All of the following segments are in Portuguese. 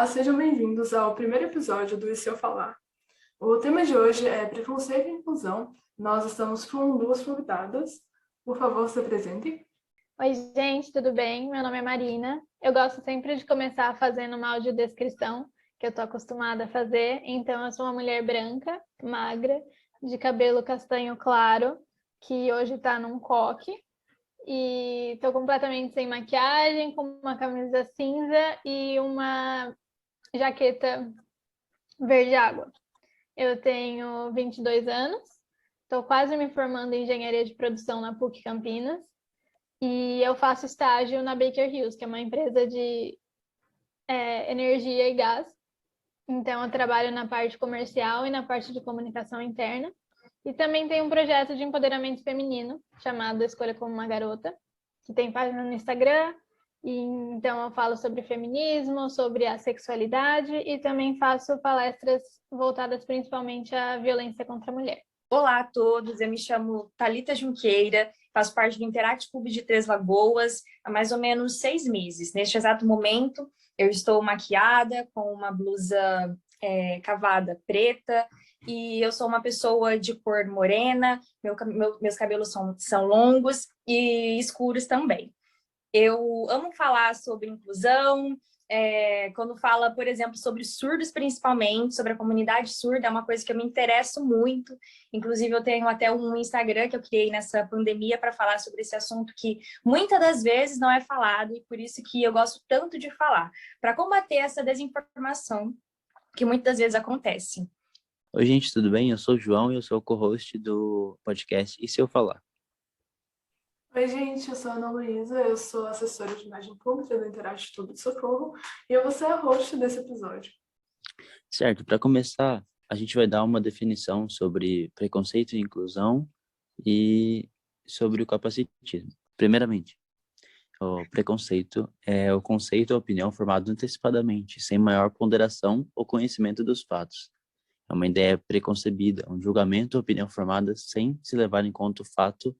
sejam bem-vindos ao primeiro episódio do E Se Eu Falar. O tema de hoje é preconceito e inclusão. Nós estamos com duas convidadas. Por favor, se apresentem. Oi, gente, tudo bem? Meu nome é Marina. Eu gosto sempre de começar fazendo uma audiodescrição, que eu estou acostumada a fazer. Então, eu sou uma mulher branca, magra, de cabelo castanho claro, que hoje está num coque. E estou completamente sem maquiagem, com uma camisa cinza e uma jaqueta verde água. Eu tenho 22 anos, estou quase me formando em engenharia de produção na PUC Campinas e eu faço estágio na Baker Hughes, que é uma empresa de energia e gás. Então, eu trabalho na parte comercial e na parte de comunicação interna. E também tem um projeto de empoderamento feminino, chamado Escolha Como Uma Garota, que tem página no Instagram. E, então, eu falo sobre feminismo, sobre a sexualidade e também faço palestras voltadas principalmente à violência contra a mulher. Olá a todos, eu me chamo Thalita Junqueira, faço parte do Interact Clube de Três Lagoas há mais ou menos 6 meses. Neste exato momento, eu estou maquiada com uma blusa cavada preta e eu sou uma pessoa de cor morena, meus cabelos são longos e escuros também. Eu amo falar sobre inclusão, quando fala, por exemplo, sobre surdos principalmente, sobre a comunidade surda, é uma coisa que eu me interesso muito. Inclusive, eu tenho até um Instagram que eu criei nessa pandemia para falar sobre esse assunto que muitas das vezes não é falado e por isso que eu gosto tanto de falar, para combater essa desinformação que muitas das vezes acontece. Oi, gente, tudo bem? Eu sou o João e eu sou o co-host do podcast E Se Eu Falar? Oi, gente, eu sou a Ana Luísa, eu sou assessora de imagem pública do Interact Clube de Socorro e eu vou ser a host desse episódio. Certo, para começar, a gente vai dar uma definição sobre preconceito e inclusão e sobre o capacitismo. Primeiramente, o preconceito é o conceito ou opinião formado antecipadamente, sem maior ponderação ou conhecimento dos fatos. É uma ideia preconcebida, um julgamento ou opinião formada sem se levar em conta o fato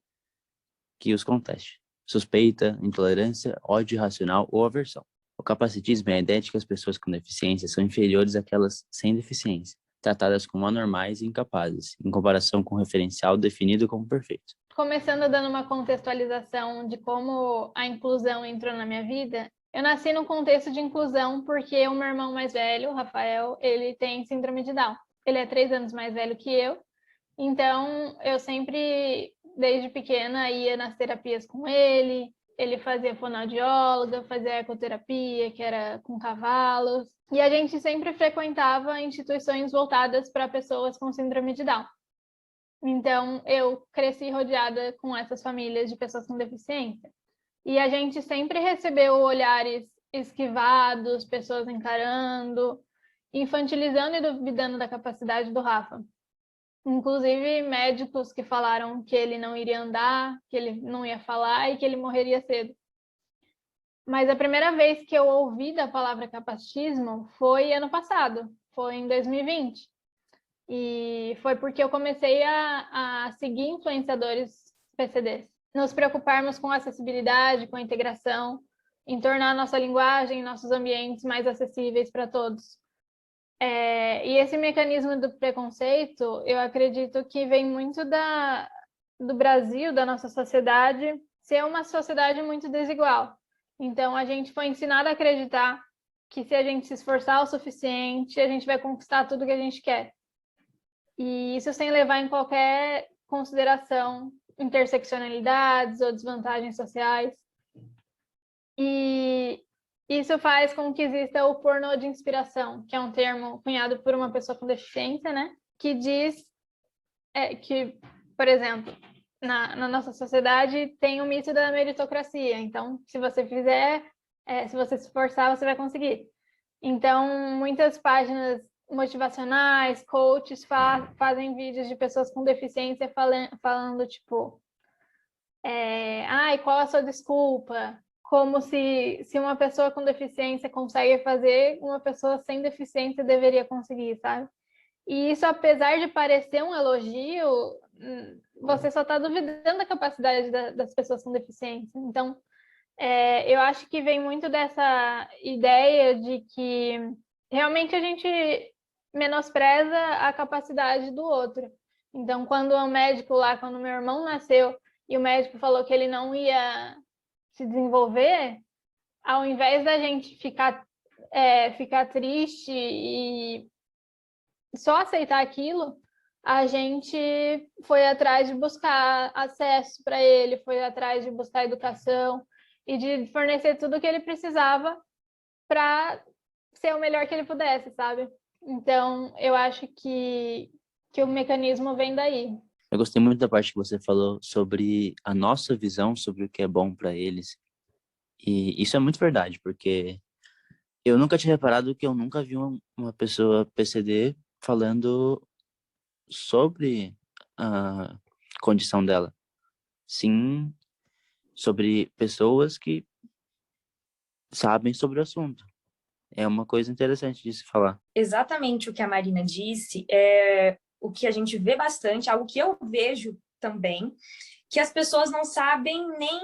que os conteste. Suspeita, intolerância, ódio irracional ou aversão. O capacitismo é a ideia de que as pessoas com deficiência são inferiores àquelas sem deficiência, tratadas como anormais e incapazes, em comparação com o referencial definido como perfeito. Começando dando uma contextualização de como a inclusão entrou na minha vida, eu nasci num contexto de inclusão porque o meu irmão mais velho, o Rafael, ele tem síndrome de Down. Ele é 3 anos mais velho que eu, então eu sempre, desde pequena, ia nas terapias com ele. Ele fazia fonoaudióloga, fazia ecoterapia, que era com cavalos. E a gente sempre frequentava instituições voltadas para pessoas com síndrome de Down. Então, eu cresci rodeada com essas famílias de pessoas com deficiência. E a gente sempre recebeu olhares esquivados, pessoas encarando, infantilizando e duvidando da capacidade do Rafa. Inclusive médicos que falaram que ele não iria andar, que ele não ia falar e que ele morreria cedo. Mas a primeira vez que eu ouvi da palavra capacitismo foi ano passado, foi em 2020. E foi porque eu comecei a seguir influenciadores PCDs. Nos preocuparmos com acessibilidade, com a integração, em tornar nossa linguagem e nossos ambientes mais acessíveis para todos. E esse mecanismo do preconceito, eu acredito que vem muito do Brasil, da nossa sociedade, ser uma sociedade muito desigual. Então, a gente foi ensinado a acreditar que se a gente se esforçar o suficiente, a gente vai conquistar tudo que a gente quer. E isso sem levar em qualquer consideração interseccionalidades ou desvantagens sociais. E isso faz com que exista o pornô de inspiração, que é um termo cunhado por uma pessoa com deficiência, né? Que diz que, por exemplo, na nossa sociedade tem o mito da meritocracia. Então, se você fizer, se você se esforçar, você vai conseguir. Então, muitas páginas motivacionais, coaches fazem vídeos de pessoas com deficiência falando tipo, qual a sua desculpa? Como se uma pessoa com deficiência consegue fazer, uma pessoa sem deficiência deveria conseguir, sabe? E isso, apesar de parecer um elogio, você só está duvidando da capacidade das pessoas com deficiência. Então, eu acho que vem muito dessa ideia de que realmente a gente menospreza a capacidade do outro. Então, quando o médico lá, quando meu irmão nasceu, e o médico falou que ele não ia se desenvolver, ao invés da gente ficar triste e só aceitar aquilo, a gente foi atrás de buscar acesso para ele, foi atrás de buscar educação e de fornecer tudo o que ele precisava para ser o melhor que ele pudesse, sabe? Então, eu acho que o mecanismo vem daí. Eu gostei muito da parte que você falou sobre a nossa visão sobre o que é bom para eles. E isso é muito verdade, porque eu nunca tinha reparado que eu nunca vi uma pessoa PCD falando sobre a condição dela. Sim, sobre pessoas que sabem sobre o assunto. É uma coisa interessante de se falar. Exatamente o que a Marina disse é o que a gente vê bastante, algo que eu vejo também, que as pessoas não sabem nem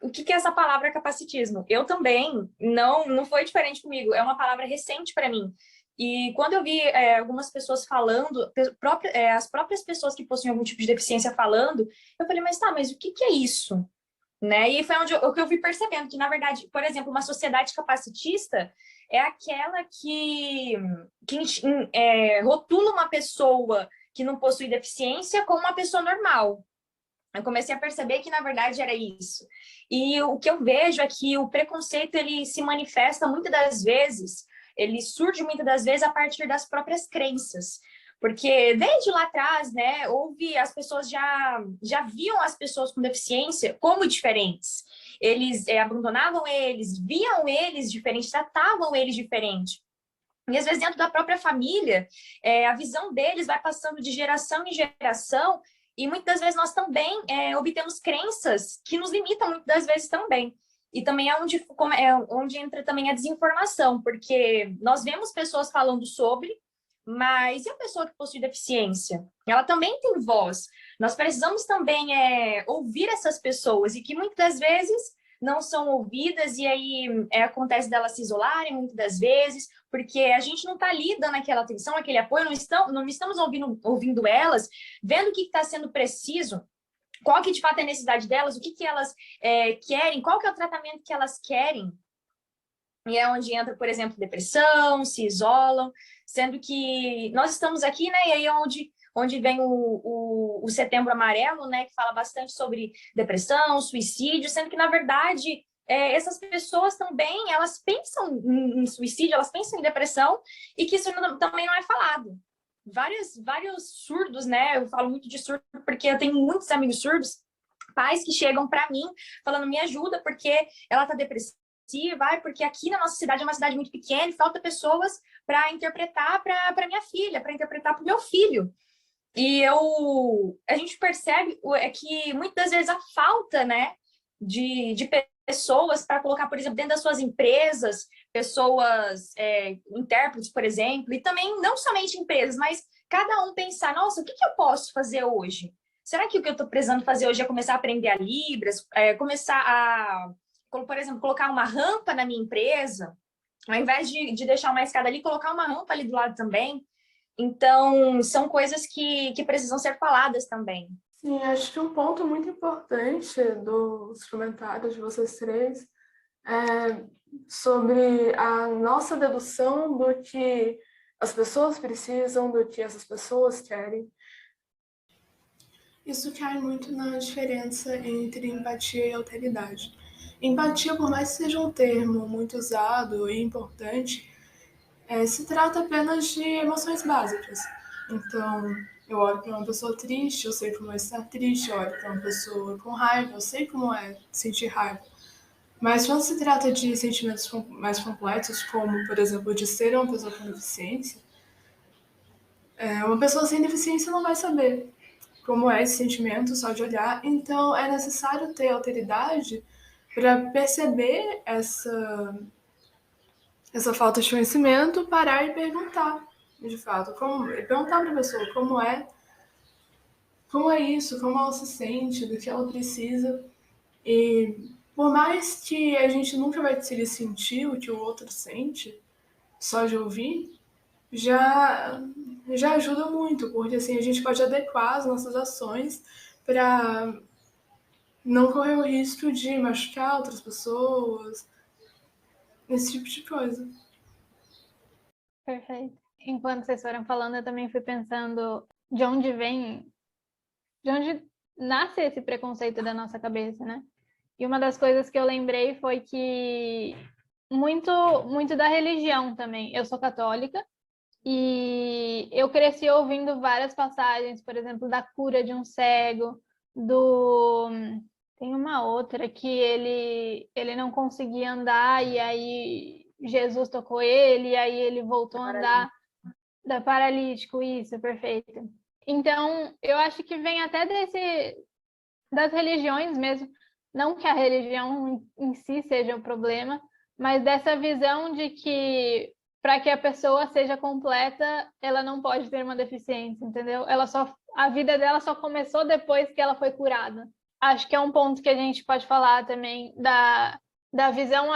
o que é essa palavra capacitismo. Eu também, não foi diferente comigo, é uma palavra recente para mim. E quando eu vi algumas pessoas falando, as próprias pessoas que possuem algum tipo de deficiência falando, eu falei, mas o que é isso? Né? E foi o que eu fui percebendo, que, na verdade, por exemplo, uma sociedade capacitista é aquela que rotula uma pessoa que não possui deficiência como uma pessoa normal. Eu comecei a perceber que, na verdade, era isso. E o que eu vejo é que o preconceito, ele se manifesta muitas das vezes, ele surge muitas das vezes a partir das próprias crenças. Porque desde lá atrás, né, as pessoas já viam as pessoas com deficiência como diferentes. Eles abandonavam eles, viam eles diferentes, tratavam eles diferente. E às vezes dentro da própria família, a visão deles vai passando de geração em geração, e muitas vezes nós também obtemos crenças que nos limitam muitas das vezes também. E também onde entra também a desinformação, porque nós vemos pessoas falando sobre, mas e a pessoa que possui deficiência? Ela também tem voz. Nós precisamos também ouvir essas pessoas, e que muitas das vezes não são ouvidas, e aí acontece delas se isolarem muitas das vezes, porque a gente não está ali dando aquela atenção, aquele apoio, não estamos ouvindo elas, vendo o que está sendo preciso, qual que de fato é a necessidade delas, o que elas querem, qual que é o tratamento que elas querem. E é onde entra, por exemplo, depressão, se isolam, sendo que nós estamos aqui, né, e aí é onde vem o Setembro Amarelo, né, que fala bastante sobre depressão, suicídio, sendo que, na verdade, essas pessoas também, elas pensam em suicídio, elas pensam em depressão, e que isso também não é falado. Vários surdos, né, eu falo muito de surdo porque eu tenho muitos amigos surdos, pais que chegam para mim falando, me ajuda, porque ela está depressiva, porque aqui na nossa cidade é uma cidade muito pequena e falta pessoas para interpretar para minha filha, para interpretar para o meu filho. E a gente percebe que muitas vezes a falta, né, de pessoas para colocar, por exemplo, dentro das suas empresas, pessoas, intérpretes, por exemplo, e também não somente empresas, mas cada um pensar, nossa, o que eu posso fazer hoje? Será que o que eu estou precisando fazer hoje é começar a aprender a Libras, começar a, por exemplo, colocar uma rampa na minha empresa, ao invés de deixar uma escada ali, colocar uma rampa ali do lado também? Então, são coisas que precisam ser faladas também. Sim, acho que um ponto muito importante dos comentários de vocês três é sobre a nossa dedução do que as pessoas precisam, do que essas pessoas querem. Isso cai muito na diferença entre empatia e alteridade. Empatia, por mais que seja um termo muito usado e importante, se trata apenas de emoções básicas. Então, eu olho para uma pessoa triste, eu sei como é estar triste, eu olho para uma pessoa com raiva, eu sei como é sentir raiva. Mas quando se trata de sentimentos mais complexos, como, por exemplo, de ser uma pessoa com deficiência, uma pessoa sem deficiência não vai saber como é esse sentimento só de olhar. Então, é necessário ter alteridade para perceber essa falta de conhecimento, parar e perguntar, de fato, perguntar para a pessoa como é isso, como ela se sente, do que ela precisa. E por mais que a gente nunca vai conseguir sentir o que o outro sente, só de ouvir, já ajuda muito, porque assim a gente pode adequar as nossas ações para não correr o risco de machucar outras pessoas, esse tipo de coisa. Perfeito. Enquanto vocês foram falando, eu também fui pensando de onde nasce esse preconceito da nossa cabeça, né? E uma das coisas que eu lembrei foi que muito da religião também. Eu sou católica e eu cresci ouvindo várias passagens, por exemplo, da cura de um cego, tem uma outra que ele não conseguia andar e aí Jesus tocou ele e aí ele voltou a andar. Da paralítico, isso, perfeito. Então, eu acho que vem até das religiões mesmo, não que a religião em si seja o problema, mas dessa visão de que para que a pessoa seja completa, ela não pode ter uma deficiência, entendeu? A vida dela só começou depois que ela foi curada. Acho que é um ponto que a gente pode falar também da visão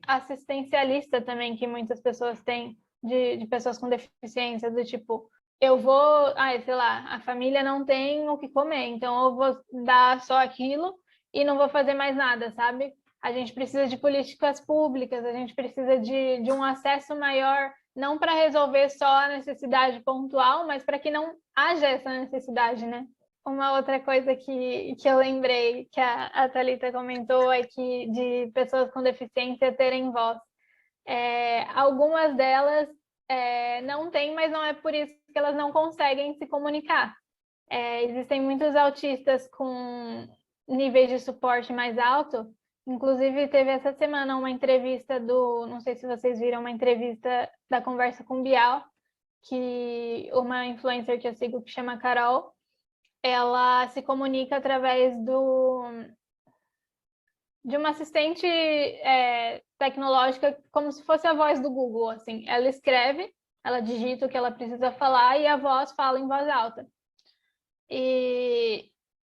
assistencialista também que muitas pessoas têm de pessoas com deficiência, do tipo, eu vou, sei lá, a família não tem o que comer, então eu vou dar só aquilo e não vou fazer mais nada, sabe? A gente precisa de políticas públicas, a gente precisa de um acesso maior, não para resolver só a necessidade pontual, mas para que não haja essa necessidade, né? Uma outra coisa que eu lembrei, que a Thalita comentou, é que de pessoas com deficiência terem voz. Algumas delas não têm, mas não é por isso que elas não conseguem se comunicar. Existem muitos autistas com níveis de suporte mais alto. Inclusive, teve essa semana uma entrevista não sei se vocês viram, uma entrevista da Conversa com Bial, que uma influencer que eu sigo, que chama Carol, ela se comunica através de uma assistente tecnológica, como se fosse a voz do Google, assim. Ela escreve, ela digita o que ela precisa falar e a voz fala em voz alta.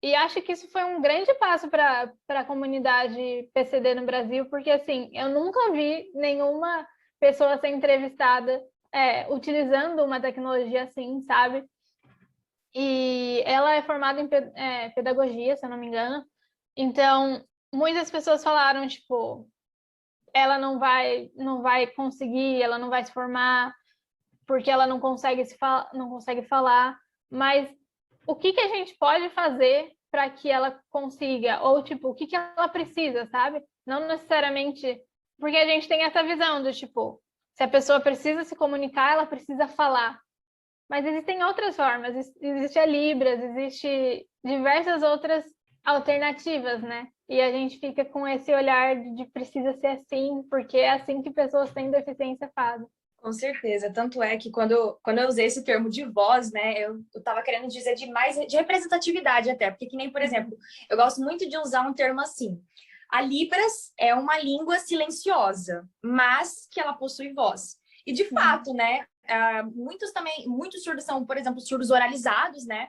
E acho que isso foi um grande passo para a comunidade PCD no Brasil, porque, assim, eu nunca vi nenhuma pessoa ser entrevistada utilizando uma tecnologia assim, sabe? E ela é formada em pedagogia, se eu não me engano. Então, muitas pessoas falaram, tipo, ela não vai conseguir, ela não vai se formar porque ela não consegue falar, mas o que a gente pode fazer para que ela consiga? Ou, tipo, o que ela precisa, sabe? Não necessariamente... Porque a gente tem essa visão do, tipo, se a pessoa precisa se comunicar, ela precisa falar. Mas existem outras formas. Existe a Libras, existe diversas outras alternativas, né? E a gente fica com esse olhar de precisa ser assim, porque é assim que pessoas sem deficiência fazem. Com certeza, tanto é que quando eu usei esse termo de voz, né, eu estava querendo dizer de representatividade até, porque que nem, por exemplo, eu gosto muito de usar um termo assim, a Libras é uma língua silenciosa, mas que ela possui voz. E de fato, né, muitos surdos são, por exemplo, surdos oralizados, né,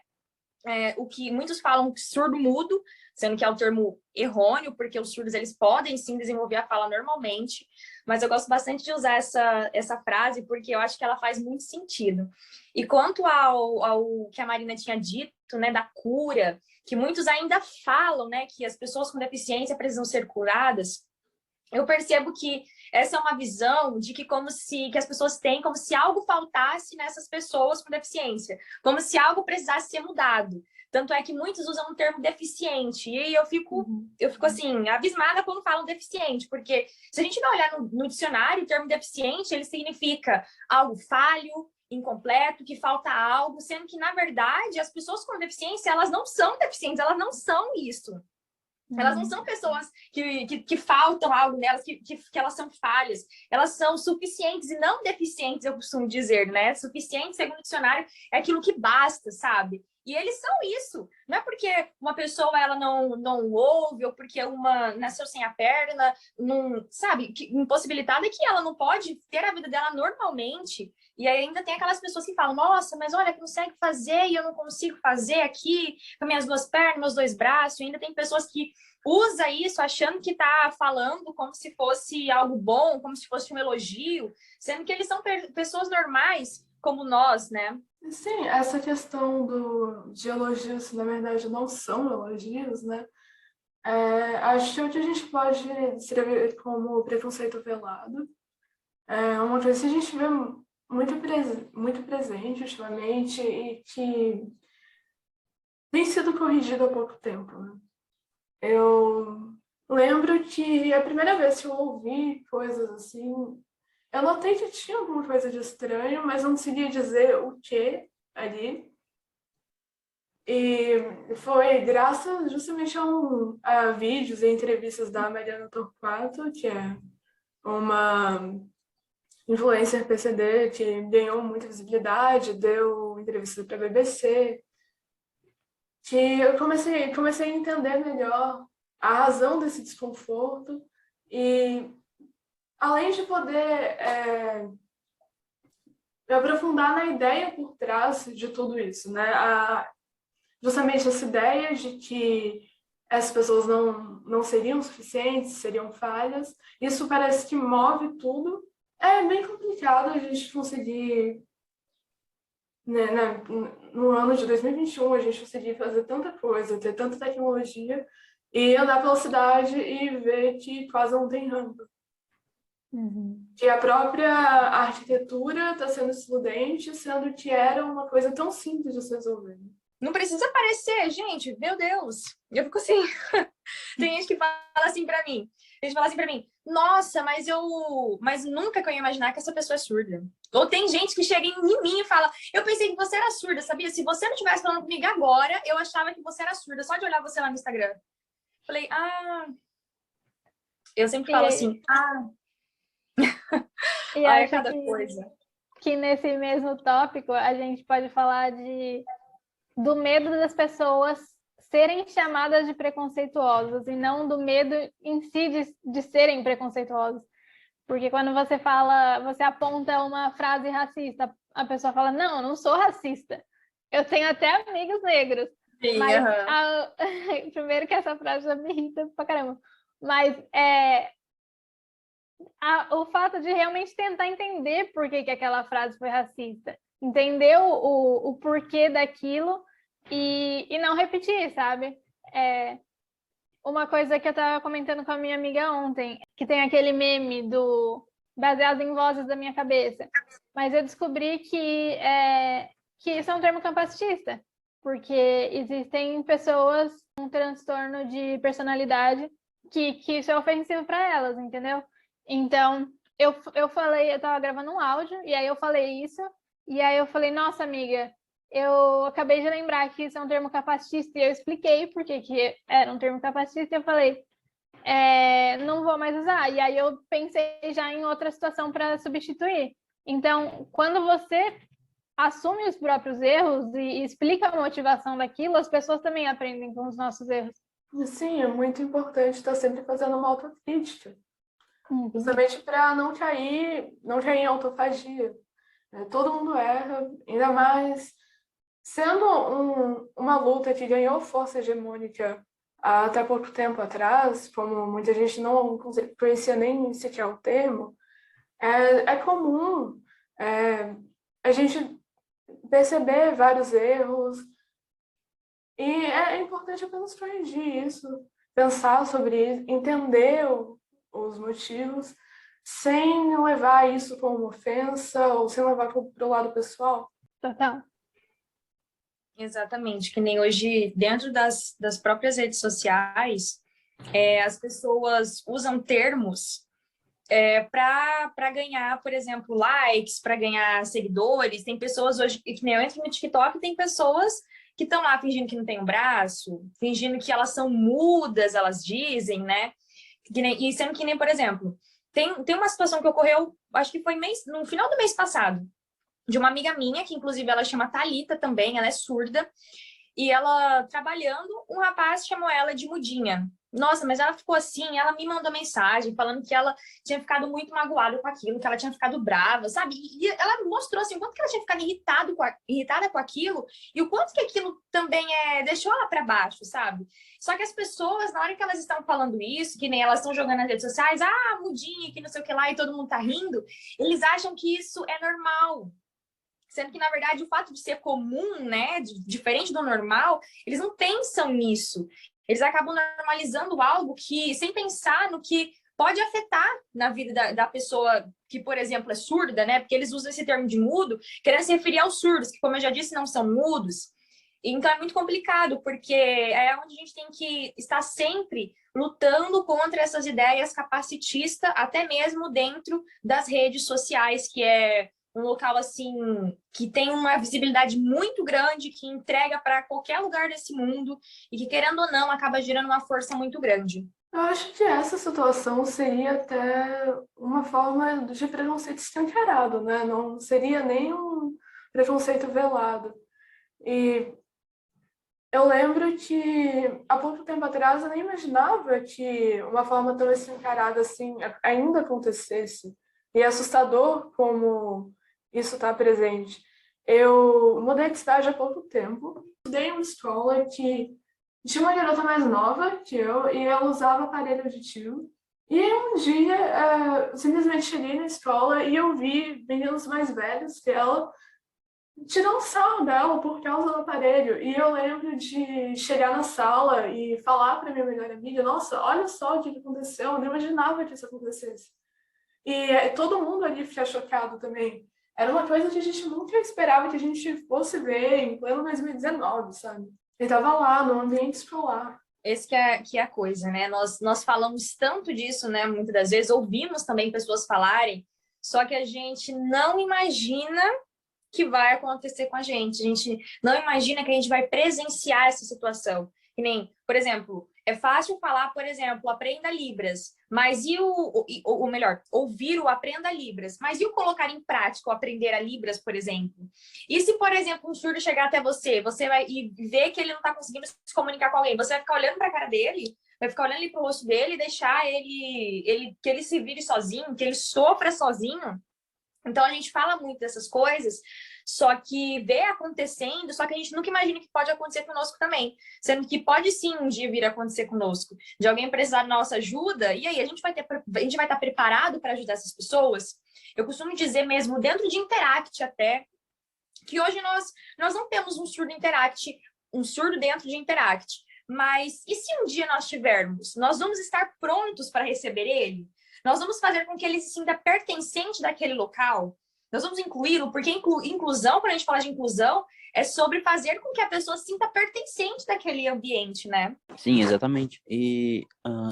o que muitos falam surdo-mudo, sendo que é o termo errôneo, porque os surdos eles podem sim desenvolver a fala normalmente, mas eu gosto bastante de usar essa frase porque eu acho que ela faz muito sentido. E quanto ao que a Marina tinha dito, né, da cura, que muitos ainda falam, né, que as pessoas com deficiência precisam ser curadas, eu percebo que essa é uma visão de que que as pessoas têm como se algo faltasse nessas pessoas com deficiência, como se algo precisasse ser mudado. Tanto é que muitos usam o termo deficiente, e eu fico assim, abismada quando falam deficiente, porque se a gente vai olhar no dicionário, o termo deficiente, ele significa algo falho, incompleto, que falta algo, sendo que, na verdade, as pessoas com deficiência, elas não são deficientes, elas não são isso. Elas não são pessoas que faltam algo nelas, que elas são falhas. Elas são suficientes e não deficientes, eu costumo dizer, né? Suficiente, segundo o dicionário, é aquilo que basta, sabe? E eles são isso. Não é porque uma pessoa ela não ouve, ou porque uma nasceu sem a perna, não, sabe, impossibilitada, que ela não pode ter a vida dela normalmente. E aí ainda tem aquelas pessoas que falam, nossa, mas olha, consegue fazer e eu não consigo fazer aqui com minhas duas pernas, meus dois braços. E ainda tem pessoas que usa isso achando que está falando como se fosse algo bom, como se fosse um elogio, sendo que eles são pessoas normais como nós, né? Sim, essa questão de elogios, na verdade, não são elogios, né? Acho que o que a gente pode descrever como preconceito velado é uma coisa que a gente vê muito presente ultimamente e que tem sido corrigido há pouco tempo, né? Eu lembro que a primeira vez que eu ouvi coisas assim, eu notei que tinha alguma coisa de estranho, mas não conseguia dizer o que ali. E foi graças justamente a vídeos e entrevistas da Mariana Torquato, que é uma influencer PCD que ganhou muita visibilidade, deu entrevista para a BBC, que eu comecei a entender melhor a razão desse desconforto e, além de poder me aprofundar na ideia por trás de tudo isso, né? Justamente essa ideia de que essas pessoas não seriam suficientes, seriam falhas, isso parece que move tudo. É bem complicado a gente conseguir, né, no ano de 2021, a gente conseguir fazer tanta coisa, ter tanta tecnologia e andar pela cidade e ver que quase não tem rampa. Que a própria arquitetura está sendo excludente, sendo que era uma coisa tão simples de se resolver. Não precisa aparecer, gente, meu Deus. Eu fico assim. Tem gente que fala assim pra mim. A gente fala assim pra mim, nossa, mas nunca que eu ia imaginar que essa pessoa é surda. Ou tem gente que chega em mim e fala, eu pensei que você era surda, sabia? Se você não estivesse falando comigo agora, eu achava que você era surda, só de olhar você lá no Instagram. Falei, eu sempre falo assim, E ai, é acho cada coisa. que nesse mesmo tópico a gente pode falar do medo das pessoas serem chamadas de preconceituosas e não do medo em si de serem preconceituosas. Porque quando você aponta uma frase racista, a pessoa fala, não, eu não sou racista. Eu tenho até amigos negros. Sim, Mas, primeiro que essa frase já me irrita pra caramba. Mas o fato de realmente tentar entender por que aquela frase foi racista. Entender o porquê daquilo e não repetir, sabe? Uma coisa que eu estava comentando com a minha amiga ontem, que tem aquele meme baseado em vozes da minha cabeça. Mas eu descobri que isso é um termo capacitista, porque existem pessoas com transtorno de personalidade que isso é ofensivo para elas, entendeu? Então, eu estava gravando um áudio, e aí eu falei isso, e aí eu falei, nossa, amiga, eu acabei de lembrar que isso é um termo capacitista, e eu expliquei por que era um termo capacitista, e eu falei, não vou mais usar. E aí eu pensei já em outra situação para substituir. Então, quando você assume os próprios erros e explica a motivação daquilo, as pessoas também aprendem com os nossos erros. Sim, é muito importante estar sempre fazendo uma autocrítica. Justamente para não cair em autofagia. Todo mundo erra, ainda mais sendo uma luta que ganhou força hegemônica até pouco tempo atrás, como muita gente não conhecia nem sequer o termo, é comum a gente perceber vários erros e é importante apenas corrigir isso, pensar sobre isso, entender os motivos, sem levar isso como ofensa ou sem levar para o lado pessoal. Total. Exatamente, que nem hoje, dentro das próprias redes sociais, as pessoas usam termos para ganhar, por exemplo, likes, para ganhar seguidores. Tem pessoas hoje, que nem eu entro no TikTok, tem pessoas que estão lá fingindo que não tem um braço, fingindo que elas são mudas, elas dizem, né? E sendo que nem, por exemplo, tem uma situação que ocorreu, acho que foi no final do mês passado, de uma amiga minha, que inclusive ela chama Thalita também, ela é surda, e ela trabalhando, um rapaz chamou ela de mudinha. Nossa, mas ela ficou assim, ela me mandou mensagem falando que ela tinha ficado muito magoada com aquilo, que ela tinha ficado brava, sabe? E ela mostrou assim, o quanto que ela tinha ficado irritada com aquilo e o quanto que aquilo também deixou ela para baixo, sabe? Só que as pessoas, na hora que elas estão falando isso, que nem elas estão jogando nas redes sociais, mudinha, que não sei o que lá, e todo mundo tá rindo, eles acham que isso é normal. Sendo que, na verdade, o fato de ser comum, né, diferente do normal, eles não pensam nisso. Eles acabam normalizando algo que, sem pensar no que pode afetar na vida da pessoa que, por exemplo, é surda, né? Porque eles usam esse termo de mudo, querendo se referir aos surdos, que, como eu já disse, não são mudos. Então, é muito complicado, porque é onde a gente tem que estar sempre lutando contra essas ideias capacitistas, até mesmo dentro das redes sociais, que é um local assim que tem uma visibilidade muito grande, que entrega para qualquer lugar desse mundo e que, querendo ou não, acaba gerando uma força muito grande. Eu acho que essa situação seria até uma forma de preconceito escancarado, né? Não seria nem um preconceito velado. E eu lembro que há pouco tempo atrás eu nem imaginava que uma forma tão escancarada assim ainda acontecesse. E é assustador como isso está presente. Eu mudei de cidade há pouco tempo. Estudei em uma escola que tinha uma garota mais nova que eu e ela usava aparelho auditivo. E um dia, simplesmente cheguei na escola e eu vi meninos mais velhos que ela tirando sarro dela por causa do aparelho. E eu lembro de chegar na sala e falar para minha melhor amiga, nossa, olha só o que aconteceu, eu não imaginava que isso acontecesse. E todo mundo ali fica chocado também. Era uma coisa que a gente nunca esperava que a gente fosse ver em pleno 2019, sabe? Ele estava lá, no ambiente escolar. Esse que é a coisa, né? Nós falamos tanto disso, né? Muitas das vezes ouvimos também pessoas falarem, só que a gente não imagina que vai acontecer com a gente. A gente não imagina que a gente vai presenciar essa situação. Que nem, por exemplo, é fácil falar, por exemplo, aprenda Libras, mas o melhor, ouvir o aprenda Libras, mas e o colocar em prática o aprender a Libras, por exemplo? E se, por exemplo, um surdo chegar até você, você vai e ver que ele não está conseguindo se comunicar com alguém, você vai ficar olhando para a cara dele, vai ficar olhando ali para o rosto dele e deixar que ele se vire sozinho, que ele sofra sozinho? Então, a gente fala muito dessas coisas, só que vê acontecendo, só que a gente nunca imagina que pode acontecer conosco também. Sendo que pode sim um dia vir a acontecer conosco. De alguém precisar da nossa ajuda, e aí a gente vai estar preparado para ajudar essas pessoas? Eu costumo dizer mesmo, dentro de Interact até, que hoje nós não temos um surdo dentro de Interact. Mas e se um dia nós tivermos? Nós vamos estar prontos para receber ele? Nós vamos fazer com que ele se sinta pertencente daquele local? Nós vamos incluí-lo, porque inclusão, quando a gente fala de inclusão, é sobre fazer com que a pessoa se sinta pertencente daquele ambiente, né? Sim, exatamente. E,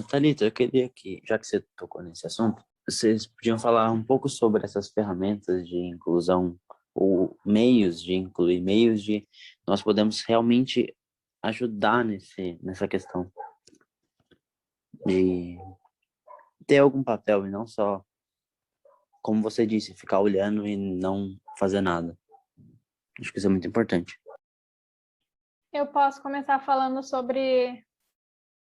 Thalita, eu queria que, já que você tocou nesse assunto, vocês podiam falar um pouco sobre essas ferramentas de inclusão, ou meios de incluir, meios de nós podemos realmente ajudar nessa questão de ter algum papel e não só, como você disse, ficar olhando e não fazer nada. Acho que isso é muito importante. Eu posso começar falando sobre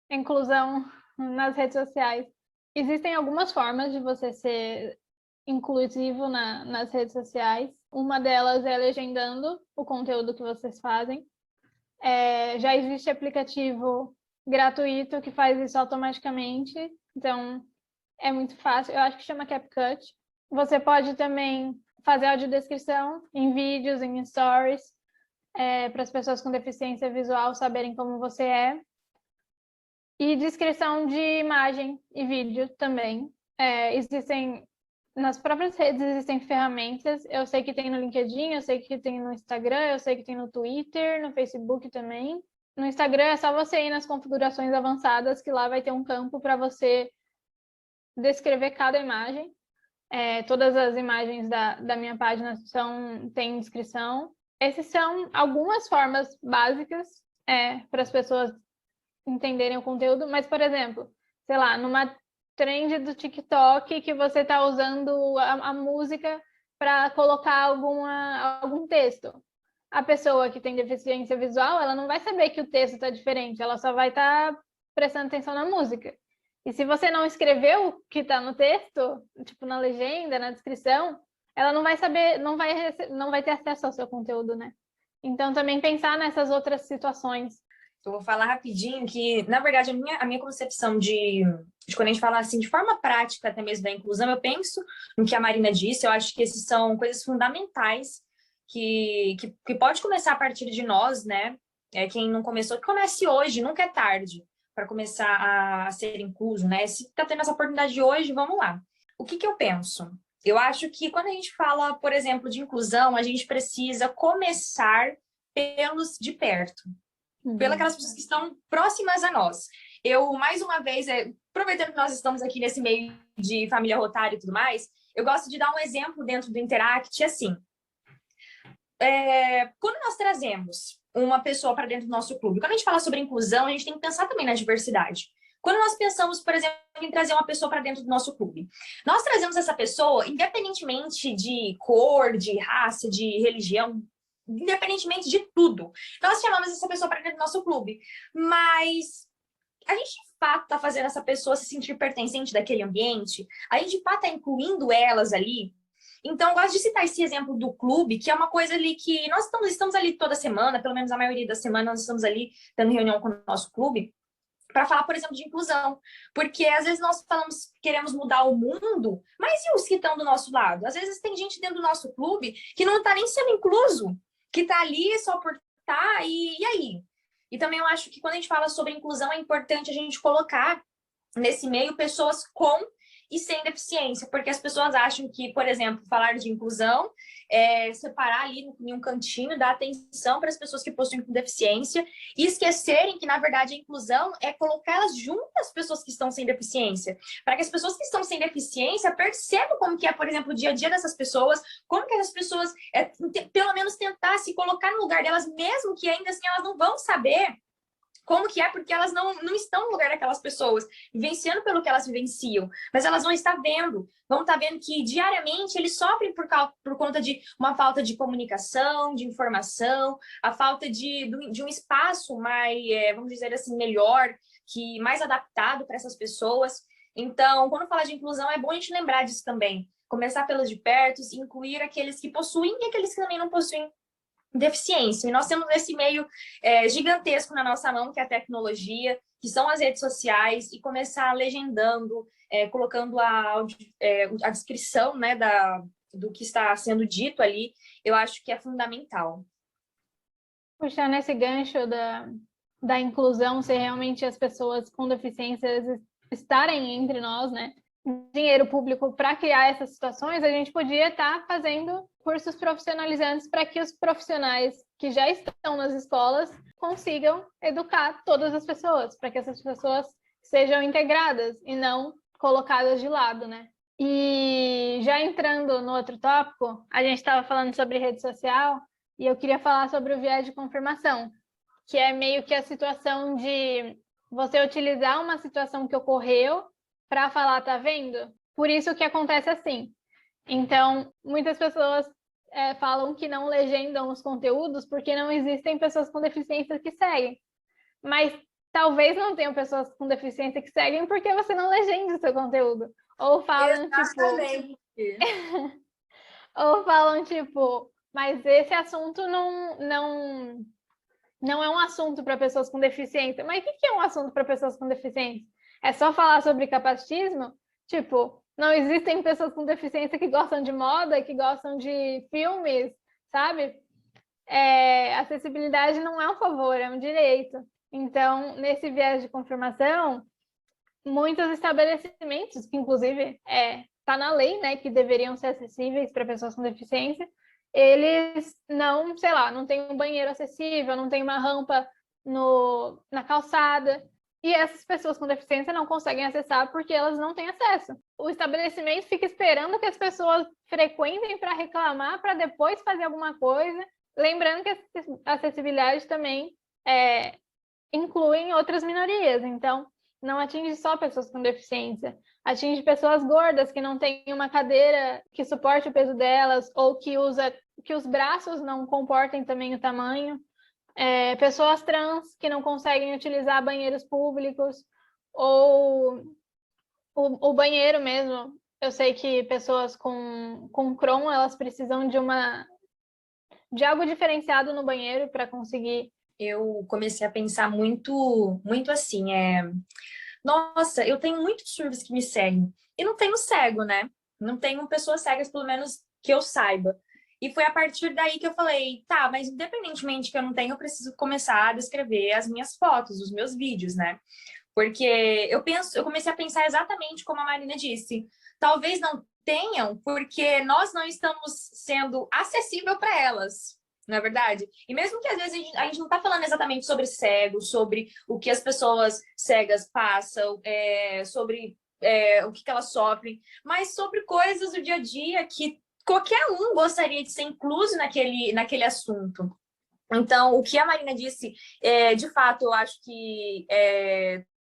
inclusão nas redes sociais. Existem algumas formas de você ser inclusivo nas redes sociais. Uma delas é legendando o conteúdo que vocês fazem. Já existe aplicativo gratuito que faz isso automaticamente. Então, é muito fácil. Eu acho que chama CapCut. Você pode também fazer audiodescrição em vídeos, em stories, para as pessoas com deficiência visual saberem como você é. E descrição de imagem e vídeo também. Nas próprias redes existem ferramentas. Eu sei que tem no LinkedIn, eu sei que tem no Instagram, eu sei que tem no Twitter, no Facebook também. No Instagram é só você ir nas configurações avançadas, que lá vai ter um campo para você descrever cada imagem. Todas as imagens da minha página têm descrição. Essas são algumas formas básicas para as pessoas entenderem o conteúdo, mas, por exemplo, sei lá, numa trend do TikTok que você está usando a música para colocar algum texto. a pessoa que tem deficiência visual, ela não vai saber que o texto está diferente, ela só vai estar prestando atenção na música. E se você não escreveu o que está no texto, tipo na legenda, na descrição, ela não vai saber, não vai ter acesso ao seu conteúdo, né? Então, também pensar nessas outras situações. Eu vou falar rapidinho que, na verdade, a minha concepção de quando a gente fala assim, de forma prática até mesmo da inclusão, eu penso no que a Marina disse, eu acho que esses são coisas fundamentais que pode começar a partir de nós, né? Quem não começou, que comece hoje, nunca é tarde para começar a ser incluso, né? Se está tendo essa oportunidade hoje, vamos lá. O que eu penso? Eu acho que quando a gente fala, por exemplo, de inclusão, a gente precisa começar pelos de perto, pelas pessoas que estão próximas a nós. Eu, mais uma vez, aproveitando que nós estamos aqui nesse meio de família Rotário e tudo mais, eu gosto de dar um exemplo dentro do Interact, assim. Quando nós trazemos uma pessoa para dentro do nosso clube, quando a gente fala sobre inclusão, a gente tem que pensar também na diversidade. Quando nós pensamos, por exemplo, em trazer uma pessoa para dentro do nosso clube, nós trazemos essa pessoa independentemente de cor, de raça, de religião, independentemente de tudo. Nós chamamos essa pessoa para dentro do nosso clube, mas a gente de fato está fazendo essa pessoa se sentir pertencente daquele ambiente? A gente de fato está incluindo elas ali? Então, eu gosto de citar esse exemplo do clube, que é uma coisa ali que nós estamos ali toda semana, pelo menos a maioria da semana, nós estamos ali tendo reunião com o nosso clube, para falar, por exemplo, de inclusão. Porque às vezes nós falamos que queremos mudar o mundo, mas e os que estão do nosso lado? Às vezes tem gente dentro do nosso clube que não está nem sendo incluso, que está ali só por estar, e aí? E também eu acho que quando a gente fala sobre inclusão, é importante a gente colocar nesse meio pessoas com e sem deficiência, porque as pessoas acham que, por exemplo, falar de inclusão é separar ali em um cantinho, dar atenção para as pessoas que possuem deficiência e esquecerem que, na verdade, a inclusão é colocá-las junto às pessoas que estão sem deficiência, para que as pessoas que estão sem deficiência percebam como que é, por exemplo, o dia a dia dessas pessoas, como que as pessoas, pelo menos, tentar se colocar no lugar delas, mesmo que ainda assim elas não vão saber como que é, porque elas não estão no lugar daquelas pessoas, vivenciando pelo que elas vivenciam, mas elas vão estar vendo que diariamente eles sofrem por conta de uma falta de comunicação, de informação, a falta de um espaço mais, vamos dizer assim, melhor, mais adaptado para essas pessoas. Então, quando fala de inclusão, é bom a gente lembrar disso também, começar pelos de perto, incluir aqueles que possuem e aqueles que também não possuem deficiência. E nós temos esse meio gigantesco na nossa mão, que é a tecnologia, que são as redes sociais, e começar legendando, colocando a descrição, né, do que está sendo dito ali, eu acho que é fundamental. Puxar nesse gancho da inclusão, ser realmente as pessoas com deficiências estarem entre nós, né? Dinheiro público para criar essas situações, a gente podia estar fazendo cursos profissionalizantes para que os profissionais que já estão nas escolas consigam educar todas as pessoas, para que essas pessoas sejam integradas e não colocadas de lado, né? E já entrando no outro tópico, a gente estava falando sobre rede social e eu queria falar sobre o viés de confirmação, que é meio que a situação de você utilizar uma situação que ocorreu para falar, tá vendo? Por isso que acontece assim. Então, muitas pessoas falam que não legendam os conteúdos porque não existem pessoas com deficiência que seguem. Mas talvez não tenham pessoas com deficiência que seguem porque você não legenda o seu conteúdo. Ou falam, ou falam, tipo, mas esse assunto não é um assunto para pessoas com deficiência. Mas o que é um assunto para pessoas com deficiência? É só falar sobre capacitismo? Tipo, não existem pessoas com deficiência que gostam de moda, que gostam de filmes, sabe? Acessibilidade não é um favor, é um direito. Então, nesse viés de confirmação, muitos estabelecimentos, que inclusive está na lei, né, que deveriam ser acessíveis para pessoas com deficiência, eles não, sei lá, não tem um banheiro acessível, não tem uma rampa na calçada, e essas pessoas com deficiência não conseguem acessar porque elas não têm acesso. O estabelecimento fica esperando que as pessoas frequentem para reclamar, para depois fazer alguma coisa, lembrando que a acessibilidade também inclui outras minorias, então não atinge só pessoas com deficiência, atinge pessoas gordas que não têm uma cadeira que suporte o peso delas ou que usa que os braços não comportem também o tamanho, pessoas trans que não conseguem utilizar banheiros públicos, ou o banheiro mesmo. Eu sei que pessoas com Crohn, elas precisam de algo diferenciado no banheiro para conseguir. Eu comecei a pensar muito, muito assim, nossa, eu tenho muitos surdos que me seguem, e não tenho cego, né? Não tenho pessoas cegas, pelo menos que eu saiba. E foi a partir daí que eu falei, tá, mas independentemente que eu não tenho, eu preciso começar a descrever as minhas fotos, os meus vídeos, né? Porque eu comecei a pensar exatamente como a Marina disse. Talvez não tenham, porque nós não estamos sendo acessível para elas, não é verdade? E mesmo que às vezes a gente não está falando exatamente sobre cegos, sobre o que as pessoas cegas passam, sobre o que elas sofrem, mas sobre coisas do dia a dia que qualquer um gostaria de ser incluso naquele assunto. Então, o que a Marina disse, de fato, eu acho que